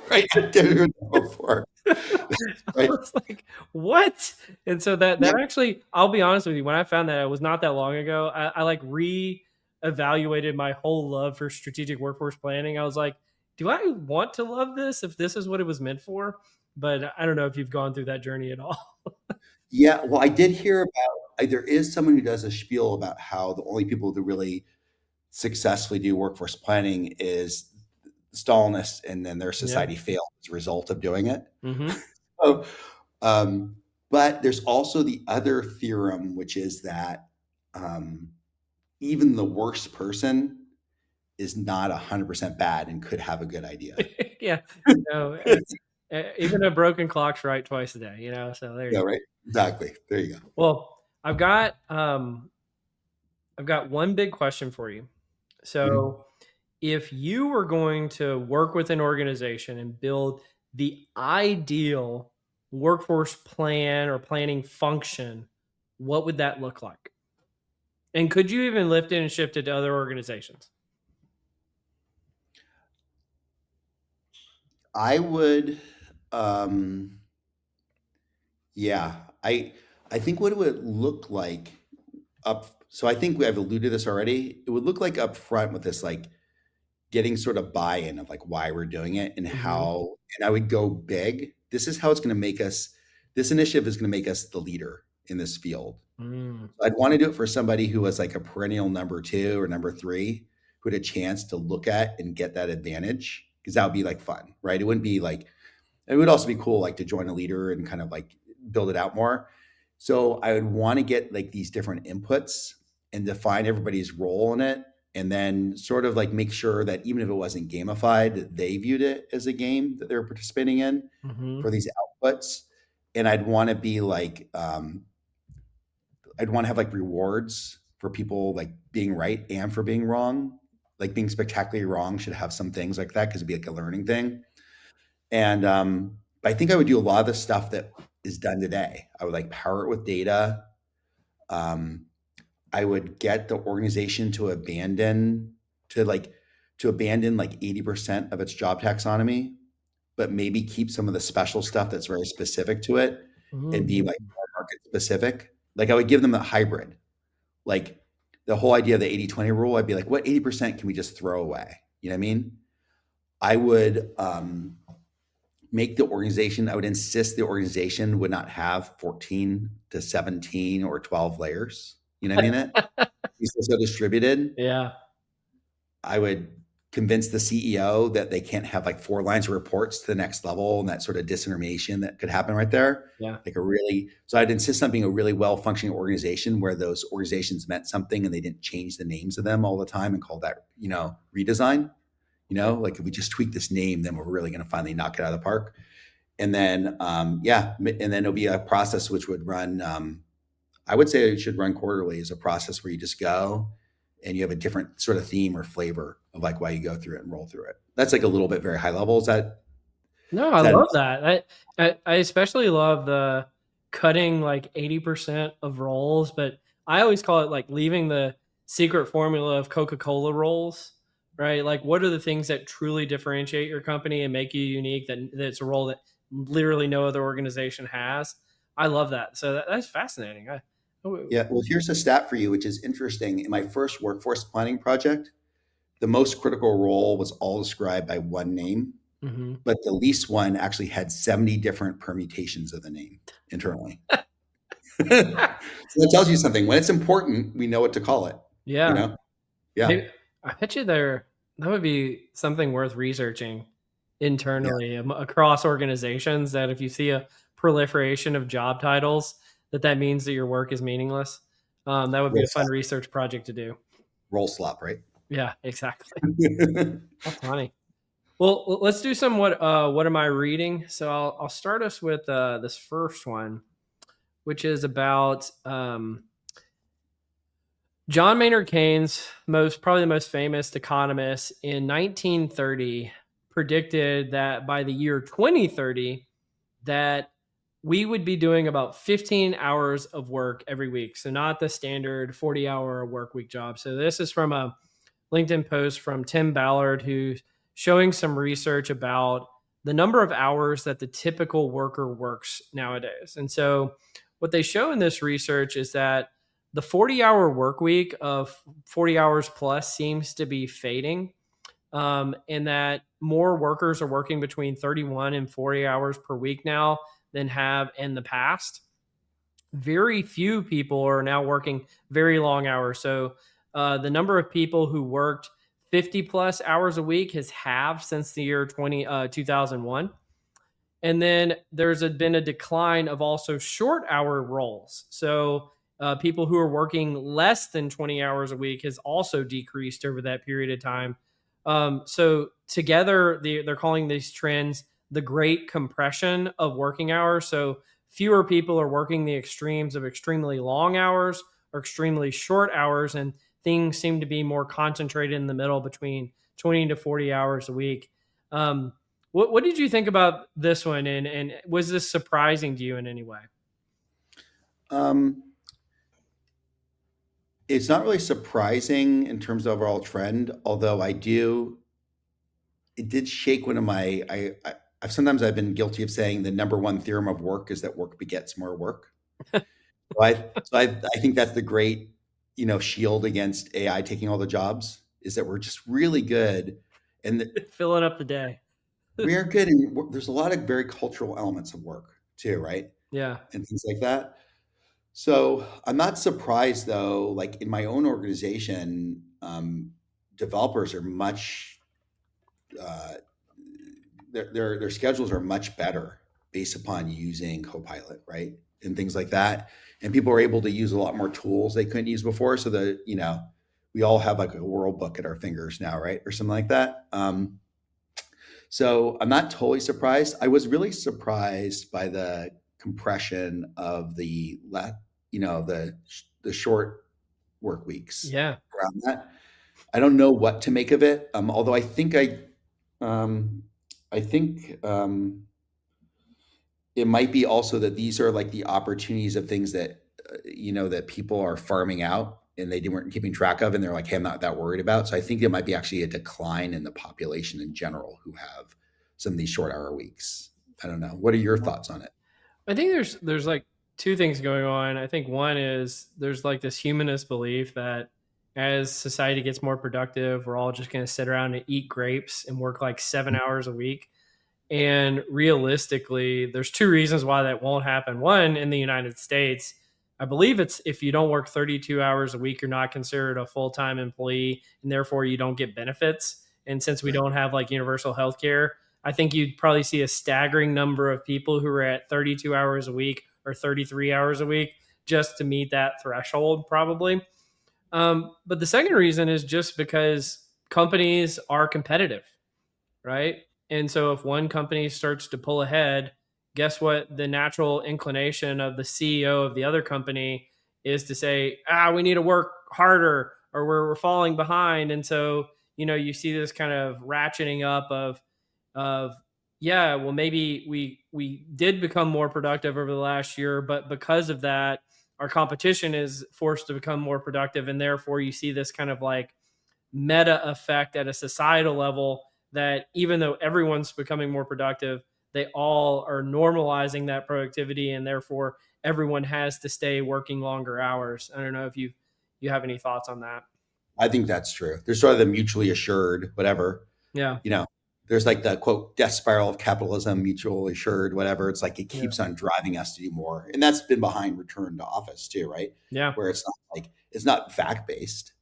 Right. I didn't hear that before. I was like, what? And so that actually, I'll be honest with you, when I found that, it was not that long ago. I like re-evaluated my whole love for strategic workforce planning. I was like, do I want to love this if this is what it was meant for? but I don't know if you've gone through that journey at all. Yeah, well, I did hear about there is someone who does a spiel about how the only people that really successfully do workforce planning is Stalinists, and then their Yeah. society failed as a result of doing it. Mm-hmm. So, um, but there's also the other theorem, which is that um, even the worst person is not 100% bad and could have a good idea. Yeah. No, even a broken clock's right twice a day, so there you Yeah, go. right. Exactly. There you go. Well, I've got one big question for you. Mhm. So, if you were going to work with an organization and build the ideal workforce plan or planning function, what would that look like? And could you even lift it and shift it to other organizations? I would, um, yeah, I think what it would look like up. So I think I've alluded to this already. It would look like up front with this, like getting sort of buy-in of like why we're doing it and Hmm. how. And I would go big. This is how it's going to make us. This initiative is going to make us the leader in this field. Mm, I'd want to do it for somebody who was like a perennial number two or number three, who had a chance to look at and get that advantage, because that would be like fun, right? It wouldn't be like, it would also be cool, like to join a leader and kind of like build it out more. So I would want to get like these different inputs and define everybody's role in it. And then sort of like make sure that even if it wasn't gamified, that they viewed it as a game that they were participating in hmm. for these outputs. And I'd want to be like, I'd want to have like rewards for people like being right and for being wrong. Like being spectacularly wrong should have some things like that because it'd be like a learning thing. And but I think I would do a lot of the stuff that is done today. I would like power it with data. Um, I would get the organization to abandon like 80% of its job taxonomy, but maybe keep some of the special stuff that's very specific to it and be Mm. like more market specific. Like I would give them a hybrid. Like the whole idea of the 80-20 rule, I'd be like, what 80% can we just throw away? You know what I mean? I would make the organization, I would insist the organization would not have 14 to 17 or 12 layers. You know what I mean? It's so distributed. Yeah. I would convince the CEO that they can't have like 4 lines of reports to the next level and that sort of disintermediation that could happen right there. Yeah. Like a really, so I'd insist on being a really well functioning organization where those organizations meant something and they didn't change the names of them all the time and call that, redesign. Like if we just tweak this name, then we're really going to finally knock it out of the park. And then, and then it'll be a process which would run, I would say it should run quarterly as a process where you just go and you have a different sort of theme or flavor of like why you go through it and roll through it. That's like a little bit very high level. No, Is I that love that. I especially love the cutting like 80% of rolls, but I always call it like leaving the secret formula of Coca-Cola rolls, right? Like what are the things that truly differentiate your company and make you unique that's a role that literally no other organization has. I love that. So that's fascinating. yeah. Well, here's a stat for you, which is interesting. In my first workforce planning project, the most critical role was all described by one name, Mhm. but the least one actually had 70 different permutations of the name internally. So that tells you something. When it's important, we know what to call it. You Yeah. know? Yeah. Maybe I bet you that would be something worth researching Yeah. internally across organizations, that if you see a proliferation of job titles, that means that your work is meaningless. That would be Roll a fun slop. research project to do. Roll slop, right? Yeah, exactly. That's funny. Well, let's do some what am I reading? So I'll start us with this first one, which is about John Maynard Keynes, probably the most famous economist in 1930, predicted that by the year 2030 that we would be doing about 15 hours of work every week. So not the standard 40-hour work week job. So this is from a LinkedIn post from Tim Ballard, who's showing some research about the number of hours that the typical worker works nowadays. And so, what they show in this research is that the 40-hour work week of 40 hours plus seems to be fading. and that more workers are working between 31 and 40 hours per week now than have in the past. Very few people are now working very long hours. So the number of people who worked 50 plus hours a week has halved since the year 2001. And then been a decline of also short hour roles. So people who are working less than 20 hours a week has also decreased over that period of time. So together, they're calling these trends the great compression of working hours. So fewer people are working the extremes of extremely long hours or extremely short hours, and things seem to be more concentrated in the middle between 20 to 40 hours a week. Um, what did you think about this one, and was this surprising to you in any way? Um, it's not really surprising in terms of overall trend, although it did shake one of my, I've been guilty of saying the number one theorem of work is that work begets more work. So I think that's the great, shield against AI taking all the jobs is that we're just really good. And Filling up the day. we are good. And there's a lot of very cultural elements of work too, right? Yeah. And things like that. So I'm not surprised though, like in my own organization, developers are much, uh, their schedules are much better based upon using Copilot, right? And things like that. And people are able to use a lot more tools they couldn't use before. So that, we all have like a world book at our fingers now, right? Or something like that. So I'm not totally surprised. I was really surprised by the compression of the short work weeks Yeah. around that. I don't know what to make of it. Although um, I think it might be also that these are like the opportunities of things that that people are farming out and they weren't keeping track of, and they're like, "Hey, I'm not that worried about." So I think there might be actually a decline in the population in general who have some of these short hour weeks. I don't know. What are your thoughts on it? I think there's like two things going on. I think one is there's like this humanist belief that as society gets more productive, we're all just going to sit around and eat grapes and work like 7 hours a week. And realistically, there's two reasons why that won't happen. One, in the United States, I believe it's if you don't work 32 hours a week, you're not considered a full time employee, and therefore you don't get benefits. And since we Right. don't have like universal health care, I think you'd probably see a staggering number of people who are at 32 hours a week or 33 hours a week just to meet that threshold, probably. But the second reason is just because companies are competitive, right? And so if one company starts to pull ahead, guess what? The natural inclination of the CEO of the other company is to say, we need to work harder or we're falling behind. And so, you see this kind of ratcheting up of yeah, well, maybe we did become more productive over the last year, but because of that, our competition is forced to become more productive. And therefore you see this kind of like meta effect at a societal level that even though everyone's becoming more productive, they all are normalizing that productivity, and therefore everyone has to stay working longer hours. I don't know if you have any thoughts on that. I think that's true. There's sort of the mutually assured, whatever, Yeah. you know, there's like the quote death spiral of capitalism, mutually assured, whatever. It's like it Yeah. keeps on driving us to do more. And that's been behind return to office too, right? Yeah. Where it's not fact based.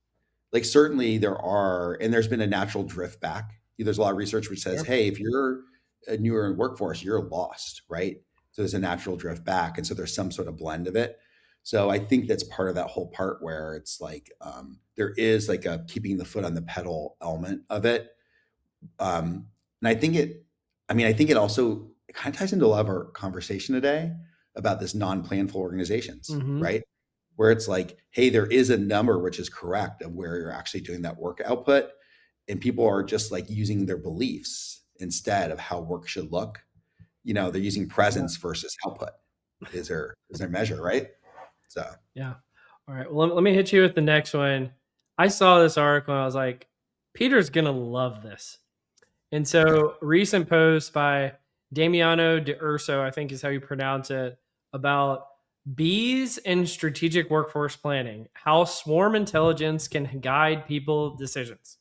Like certainly there are, and there's been a natural drift back. There's a lot of research which says, Sure. hey, if you're a newer workforce, you're lost, right? So there's a natural drift back. And so there's some sort of blend of it. So I think that's part of that whole part where it's like there is like a keeping the foot on the pedal element of it. And I think it also it kind of ties into a lot of our conversation today about this non-planful organizations, Hmm. right? Where it's like, hey, there is a number which is correct of where you're actually doing that work output, and people are just like using their beliefs instead of how work should look. They're using Yeah. presence versus output is their measure, right? So Yeah. All right. Well, let me hit you with the next one. I saw this article and I was like, Peter's gonna love this. And so, recent post by Damiano De Urso, I think is how you pronounce it, about bees and strategic workforce planning, how swarm intelligence can guide people decisions.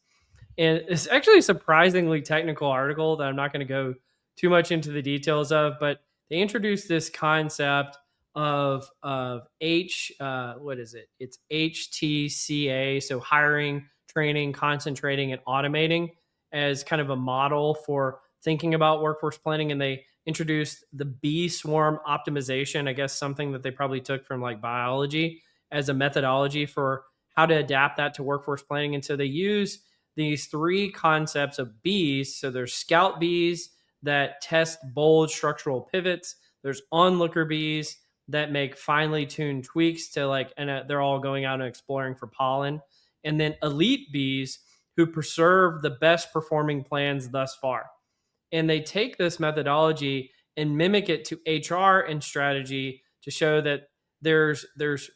And it's actually a surprisingly technical article that I'm not going to go too much into the details of, but they introduced this concept of what is it? It's HTCA, so hiring, training, concentrating, and automating as kind of a model for thinking about workforce planning. And they introduced the bee swarm optimization, I guess something that they probably took from like biology as a methodology for how to adapt that to workforce planning. And so they use these three concepts of bees. So there's scout bees that test bold structural pivots. There's onlooker bees that make finely tuned tweaks to like, and they're all going out and exploring for pollen. And then elite bees who preserve the best performing plans thus far. And they take this methodology and mimic it to HR and strategy to show that there's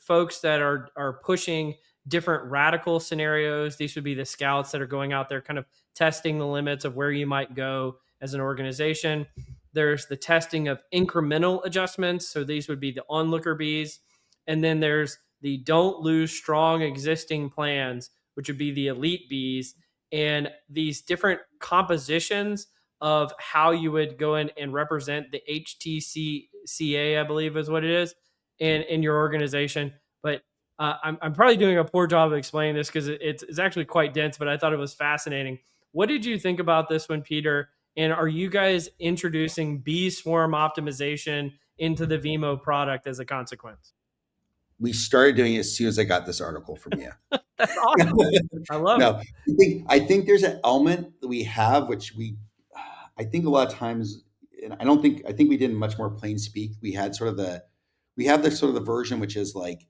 folks that are pushing different radical scenarios. These would be the scouts that are going out there kind of testing the limits of where you might go as an organization. There's the testing of incremental adjustments. So these would be the onlooker bees. And then there's the don't lose strong existing plans, which would be the elite bees. And these different compositions of how you would go in and represent the HTCA, I believe is what it is, in your organization. But I'm probably doing a poor job of explaining this because it's actually quite dense, but I thought it was fascinating. What did you think about this one, Peter? And are you guys introducing bee swarm optimization into the Vemo product as a consequence? We started doing it as soon as I got this article from you. That's awesome. I love it. No, I think there's an element that we have, which I think a lot of times, and I think we did much more plain speak. We have the sort of the version, which is like,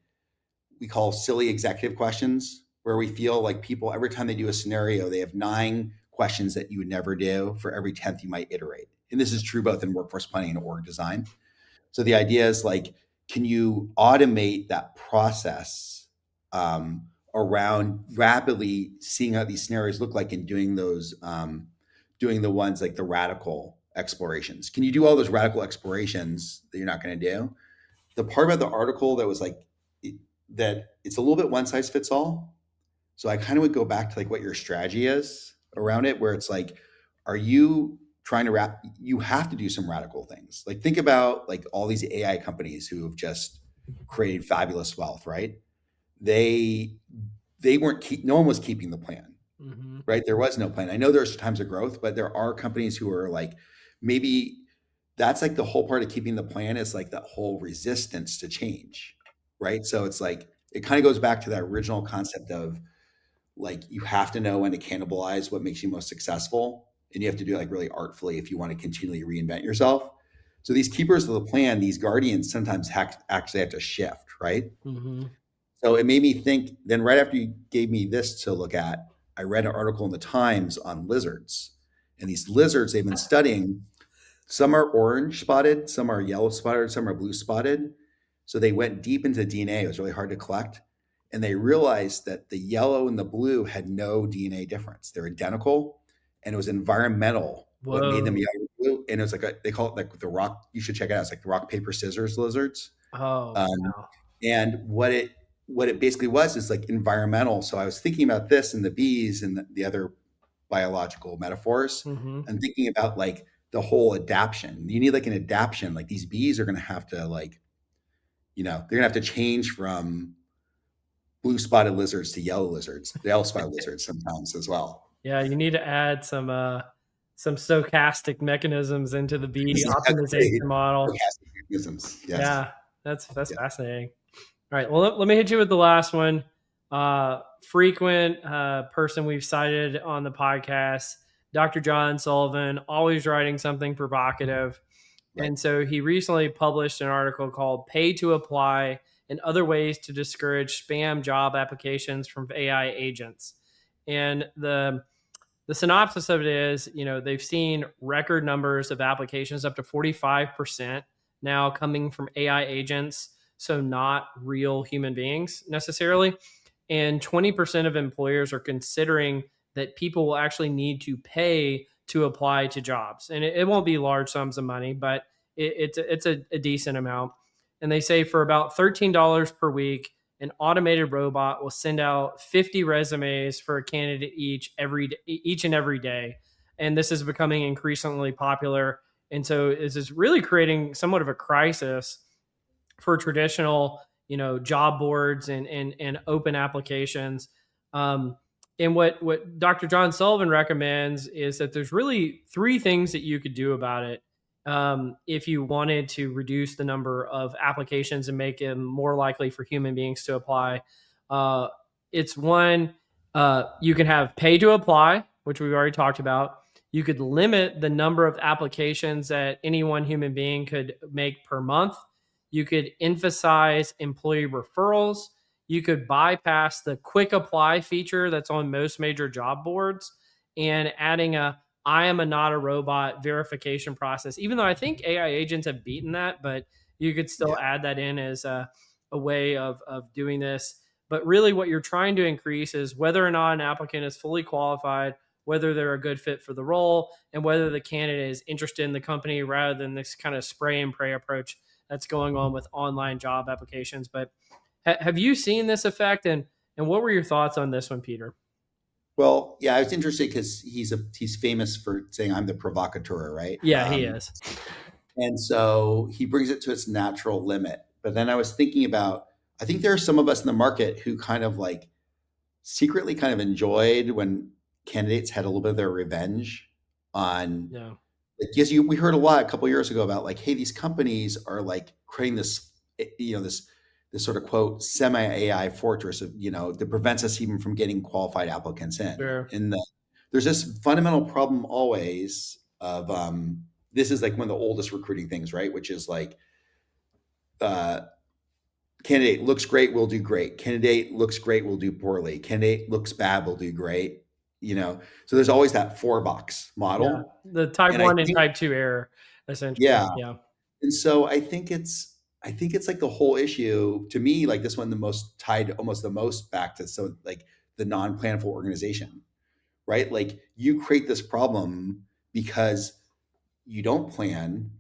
we call silly executive questions, where we feel like people, every time they do a scenario, they have 9 questions that you would never do for every 10th you might iterate. And this is true both in workforce planning and org design. So the idea is like, can you automate that process around rapidly seeing how these scenarios look like and doing doing the ones like the radical explorations? Can you do all those radical explorations that you're not going to do? The part about the article that was like that it's a little bit one size fits all. So I kind of would go back to like what your strategy is around it, where it's like, are you trying to you have to do some radical things. Like think about like all these AI companies who have just created fabulous wealth, right? They weren't no one was keeping the plan, Mm-hmm. right? There was no plan. I know there's times of growth, but there are companies who are like, maybe that's like the whole part of keeping the plan is like that whole resistance to change, right? So it's like, it kind of goes back to that original concept of like, you have to know when to cannibalize what makes you most successful. And you have to do it like really artfully if you want to continually reinvent yourself. So these keepers of the plan, these guardians sometimes actually have to shift, right? Mm-hmm. So it made me think. Then right after you gave me this to look at, I read an article in the Times on lizards. And these lizards they've been studying, some are orange spotted, some are yellow spotted, some are blue spotted. So they went deep into DNA. It was really hard to collect. And they realized that the yellow and the blue had no DNA difference. They're identical. And it was environmental what made them Whoa. yellow and blue. And it was like they call it like the rock. You should check it out. It's like the rock, paper, scissors lizards. Oh, Um, wow. and what it basically was is like environmental. So I was thinking about this and the bees and the other biological metaphors, Mm-hmm. and thinking about like the whole adaptation. You need like an adaptation. Like these bees are going to have to like, they're going to have to change from blue spotted lizards to yellow lizards, the yellow spotted lizards sometimes as well. Yeah, you need to add some stochastic mechanisms into the bee optimization Exactly. model. Stochastic mechanisms. Yes. Yeah, that's Yeah. fascinating. All right, well, let me hit you with the last one. Frequent person we've cited on the podcast, Dr. John Sullivan, always writing something provocative. Right. And so he recently published an article called Pay to Apply and Other Ways to Discourage Spam Job Applications from AI Agents. And the synopsis of it is, they've seen record numbers of applications, up to 45% now coming from AI agents. So not real human beings necessarily. And 20% of employers are considering that people will actually need to pay to apply to jobs. And it won't be large sums of money, but it's a decent amount. And they say for about $13 per week, an automated robot will send out 50 resumes for a candidate each and every day. And this is becoming increasingly popular. And so this is really creating somewhat of a crisis for traditional, job boards and open applications. Um, and what Dr. John Sullivan recommends is that there's really three things that you could do about it if you wanted to reduce the number of applications and make them more likely for human beings to apply. Uh, it's one, you can have pay to apply, which we've already talked about. You could limit the number of applications that any one human being could make per month. You could emphasize employee referrals. You could bypass the quick apply feature that's on most major job boards and adding a I am a not a robot verification process. Even though I think AI agents have beaten that, but you could still Yeah. add that in as a way of doing this. But really, what you're trying to increase is whether or not an applicant is fully qualified, whether they're a good fit for the role, and whether the candidate is interested in the company rather than this kind of spray and pray approach that's going on with online job applications. But have you seen this effect, and what were your thoughts on this one, Peter? Well, yeah, it's interesting because he's famous for saying I'm the provocateur, right? Yeah, he is. And so he brings it to its natural limit. But then I was thinking about, I think there are some of us in the market who kind of like secretly kind of enjoyed when candidates had a little bit of their revenge on, Yeah, because we heard a lot a couple of years ago about like, hey, these companies are like creating this, this sort of quote semi AI fortress of, that prevents us even from getting qualified applicants in. sure. There's this fundamental problem always of this is like one of the oldest recruiting things, right? Which is like uh, candidate looks great, we'll do great. Candidate looks great, we'll do poorly. Candidate looks bad, we'll do great. So there's always that four box Yeah, model, the type and I one and think type two error, essentially. yeah, Yeah, and so I think it's like the whole issue to me, like this one, the most tied almost the most back to so like the non-planful organization, right? Like you create this problem because you don't plan,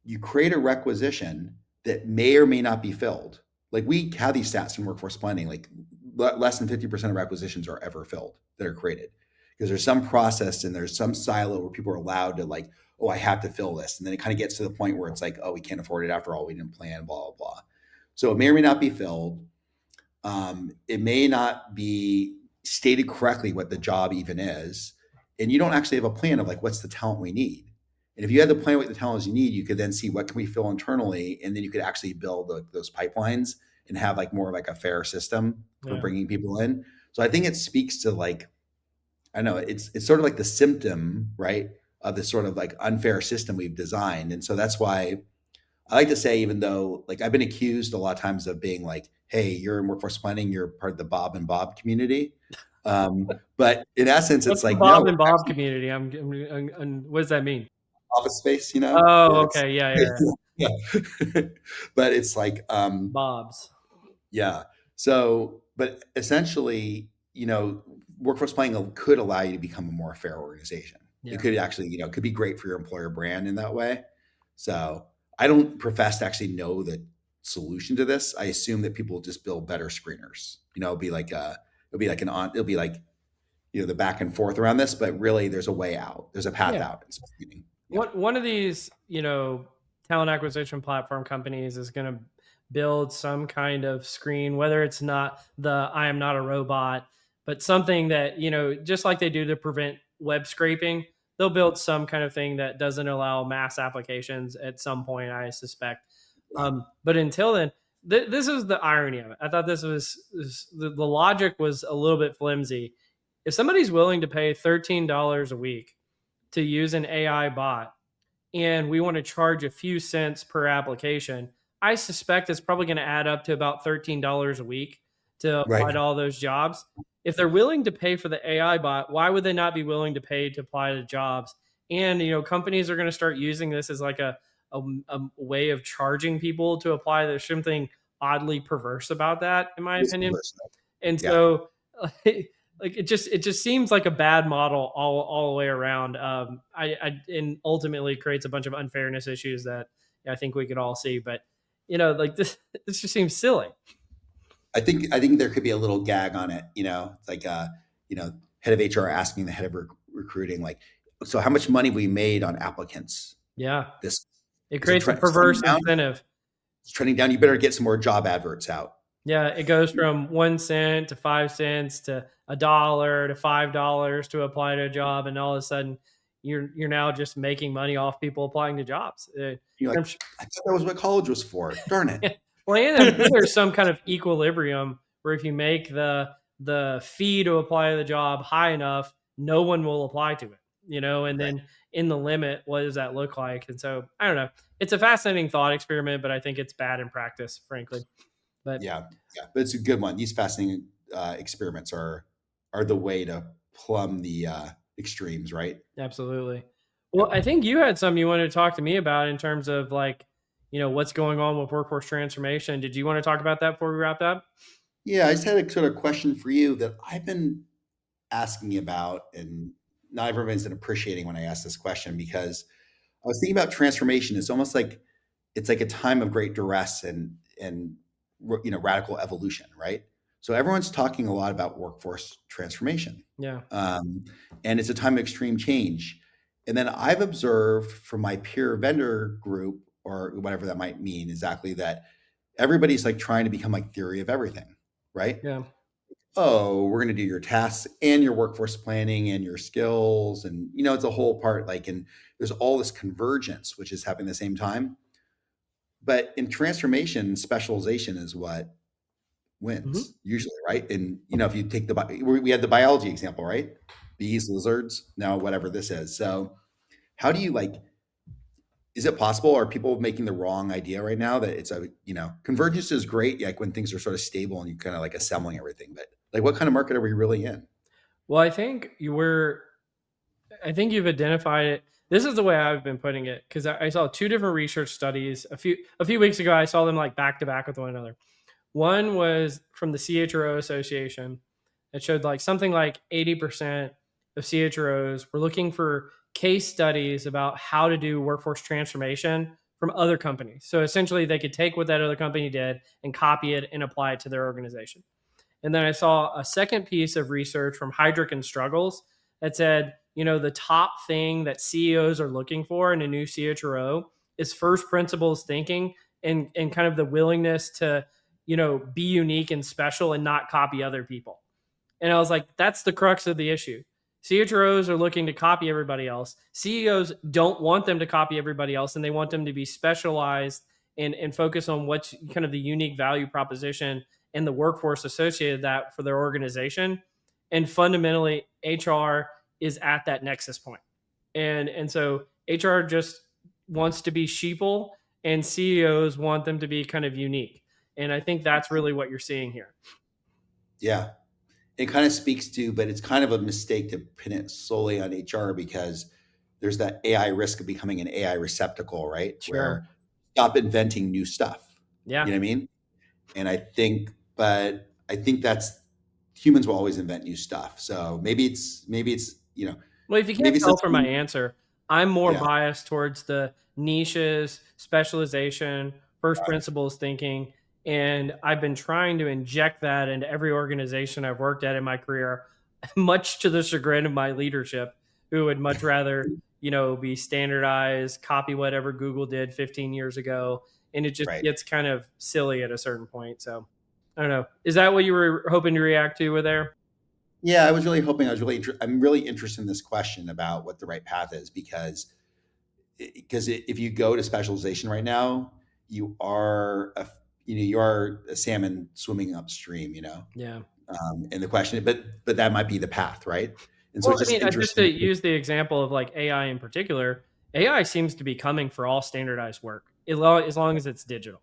you create a requisition that may or may not be filled. Like we have these stats in workforce planning, like less than 50% of requisitions are ever filled that are created because there's some process and there's some silo where people are allowed to like, oh, I have to fill this. And then it kind of gets to the point where it's like, oh, we can't afford it after all. We didn't plan, blah, blah, blah. So it may or may not be filled. It may not be stated correctly what the job even is. And you don't actually have a plan of like, what's the talent we need? And if you had the plan what the talents you need, you could then see what can we fill internally, and then you could actually build those pipelines and have like more of like a fair system for yeah, bringing people in. So I think it speaks to like I don't know it's sort of like the symptom, right, of this sort of like unfair system we've designed. And so that's why I like to say, even though like I've been accused a lot of times of being like, hey, you're in workforce planning, you're part of the Bob and Bob community. But in essence, it's what's the like Bob no, and Bob actually community? what does that mean? office space, Oh, it's okay, yeah, yeah, yeah. yeah. But it's like Bob's. yeah. So, but essentially, workforce planning could allow you to become a more fair organization. It Yeah, could actually, could be great for your employer brand in that way. So I don't profess to actually know the solution to this. I assume that people will just build better screeners. It'll be like the back and forth around this, but really there's a way out. There's a path yeah. out in screening. Yeah. One of these, talent acquisition platform companies is going to build some kind of screen, whether it's not the I am not a robot, but something that, just like they do to prevent web scraping, they'll build some kind of thing that doesn't allow mass applications at some point, I suspect. Yeah. But until then, this is the irony of it. I thought the logic was a little bit flimsy. If somebody's willing to pay $13 a week to use an AI bot and we want to charge a few cents per application, I suspect it's probably going to add up to about $13 a week to apply Right. to all those jobs. If they're willing to pay for the AI bot, why would they not be willing to pay to apply to jobs? And companies are going to start using this as like a way of charging people to apply. There's something oddly perverse about that, in my It's opinion. personal. And Yeah. so like it just seems like a bad model all the way around. And ultimately creates a bunch of unfairness issues that I think we could all see. But like this just seems silly. I think there could be a little gag on it, like head of HR asking the head of recruiting, like, so how much money we made on applicants? Yeah. This It is it creates a it's trending perverse down? incentive. It's trending down. You better get some more job adverts out. Yeah, it goes from 1 cent to 5 cents to $1 to $5 to apply to a job, and all of a sudden, you're now just making money off people applying to jobs. You're like, I'm su- I thought that was what college was for. Darn it. well, and I'm sure there's some kind of equilibrium where if you make the fee to apply to the job high enough, no one will apply to it. And Right. then in the limit, what does that look like? And so I don't know. It's a fascinating thought experiment, but I think it's bad in practice, frankly. But Yeah, yeah, but it's a good one. These fascinating experiments are the way to plumb the extremes, right? absolutely. Well, Yep. I think you had something you wanted to talk to me about in terms of like, what's going on with workforce transformation. Did you want to talk about that before we wrapped up? Yeah, I just had a sort of question for you that I've been asking about, and not everyone's been appreciating when I ask this question because I was thinking about transformation. It's almost like it's like a time of great duress and radical evolution, right? So everyone's talking a lot about workforce transformation, Yeah. um, and it's a time of extreme change. And then I've observed from my peer vendor group, or whatever that might mean exactly, that everybody's like trying to become like theory of everything, right? Yeah. Oh, we're going to do your tasks and your workforce planning and your skills. And, it's a whole part, like, and there's all this convergence, which is happening at the same time. But in transformation, specialization is what Hmm. wins usually, right? And, if you take we had the biology example, right? Bees, lizards, now whatever this is. So how do you is it possible? Are people making the wrong idea right now that it's convergence is great, like when things are sort of stable and you kind of like assembling everything, but like what kind of market are we really in? Well, I think you've identified it. This is the way I've been putting it because I saw two different research studies a few weeks ago. I saw them like back to back with one another. One was from the CHRO Association. It showed like something like 80% of CHROs were looking for case studies about how to do workforce transformation from other companies. So essentially, they could take what that other company did and copy it and apply it to their organization. And then I saw a second piece of research from Heidrick and Struggles that said, the top thing that CEOs are looking for in a new CHRO is first principles thinking and kind of the willingness to, be unique and special and not copy other people. And I was like, that's the crux of the issue. CHROs are looking to copy everybody else. CEOs don't want them to copy everybody else, and they want them to be specialized and focus on what's kind of the unique value proposition and the workforce associated with that for their organization. And fundamentally, HR is at that nexus point. And so HR just wants to be sheeple, and CEOs want them to be kind of unique. And I think that's really what you're seeing here. Yeah, it kind of speaks to, but it's kind of a mistake to pin it solely on HR because there's that AI risk of becoming an AI receptacle, right? Sure. Where stop inventing new stuff. You Yeah. know what I mean? And but I think that's humans will always invent new stuff. So maybe it's Well, if you maybe can't it's tell from my something. answer, I'm more Yeah, biased towards the niches, specialization, first principles thinking. And I've been trying to inject that into every organization I've worked at in my career, much to the chagrin of my leadership, who would much rather, be standardized, copy whatever Google did 15 years ago. And it just right. gets kind of silly at a certain point. So I don't know. Is that what you were hoping to react to with there? Yeah, I was really hoping. I'm really interested in this question about what the right path is because if you go to specialization right now, you are a salmon swimming upstream. Yeah. And the question, but that might be the path, right? And so Well, it's I just mean, just to interesting. use the example of like AI in particular, AI seems to be coming for all standardized work as long as it's digital.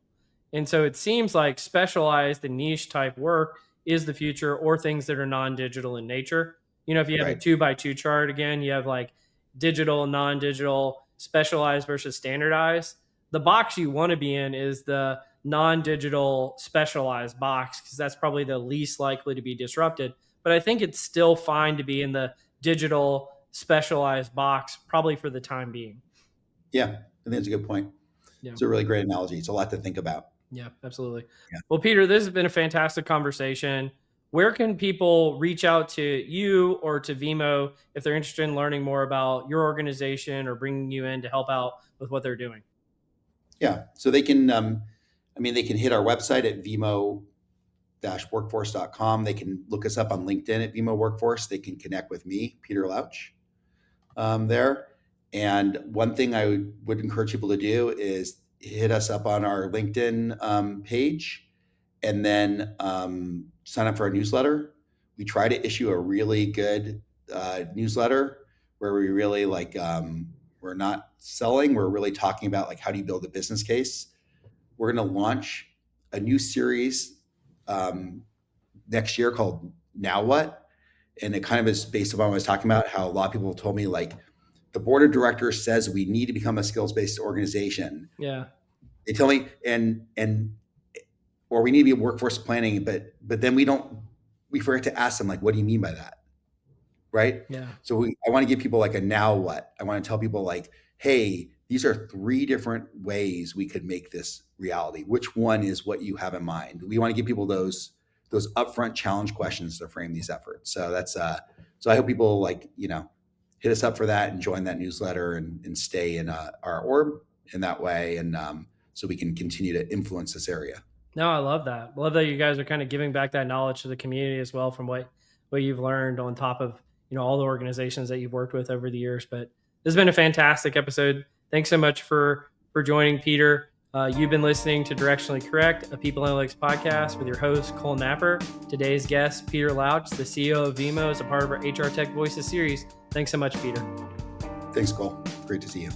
And so it seems like specialized and niche type work is the future or things that are non digital in nature. If you have a Right, 2x2 chart again, you have like digital, non digital, specialized versus standardized. The box you want to be in is the non digital specialized box because that's probably the least likely to be disrupted. But I think it's still fine to be in the digital specialized box, probably for the time being. yeah, I think that's a good point. Yeah. It's a really great analogy. It's a lot to think about. Yeah, absolutely. Yeah. Well, Peter, this has been a fantastic conversation. Where can people reach out to you or to Vemo if they're interested in learning more about your organization or bringing you in to help out with what they're doing? Yeah. So they can, they can hit our website at vemo-workforce.com. They can look us up on LinkedIn at Vemo Workforce. They can connect with me, Peter Louch, there. And one thing I would encourage people to do is hit us up on our LinkedIn page, and then sign up for our newsletter. We try to issue a really good newsletter where we really we're not selling, we're really talking about like how do you build a business case. We're going to launch a new series next year called Now What? And it kind of is based upon what I was talking about, how a lot of people told me like the board of directors says we need to become a skills-based organization. Yeah. They tell me, or we need to be workforce planning, but then we forget to ask them like, what do you mean by that? Right. Yeah. So I want to give people like a now what. I want to tell people like, hey, these are 3 different ways we could make this reality. Which one is what you have in mind? We want to give people those upfront challenge questions to frame these efforts. So that's so I hope people hit us up for that and join that newsletter and stay in our orb in that way, and so we can continue to influence this area. No, I love that. I love that you guys are kind of giving back that knowledge to the community as well from what you've learned on top of, all the organizations that you've worked with over the years. But this has been a fantastic episode. Thanks so much for joining, Peter. You've been listening to Directionally Correct, a People Analytics podcast with your host, Cole Napper. Today's guest, Peter Louch, the CEO of Vemo, is a part of our HR Tech Voices series. Thanks so much, Peter. Thanks, Cole. Great to see you.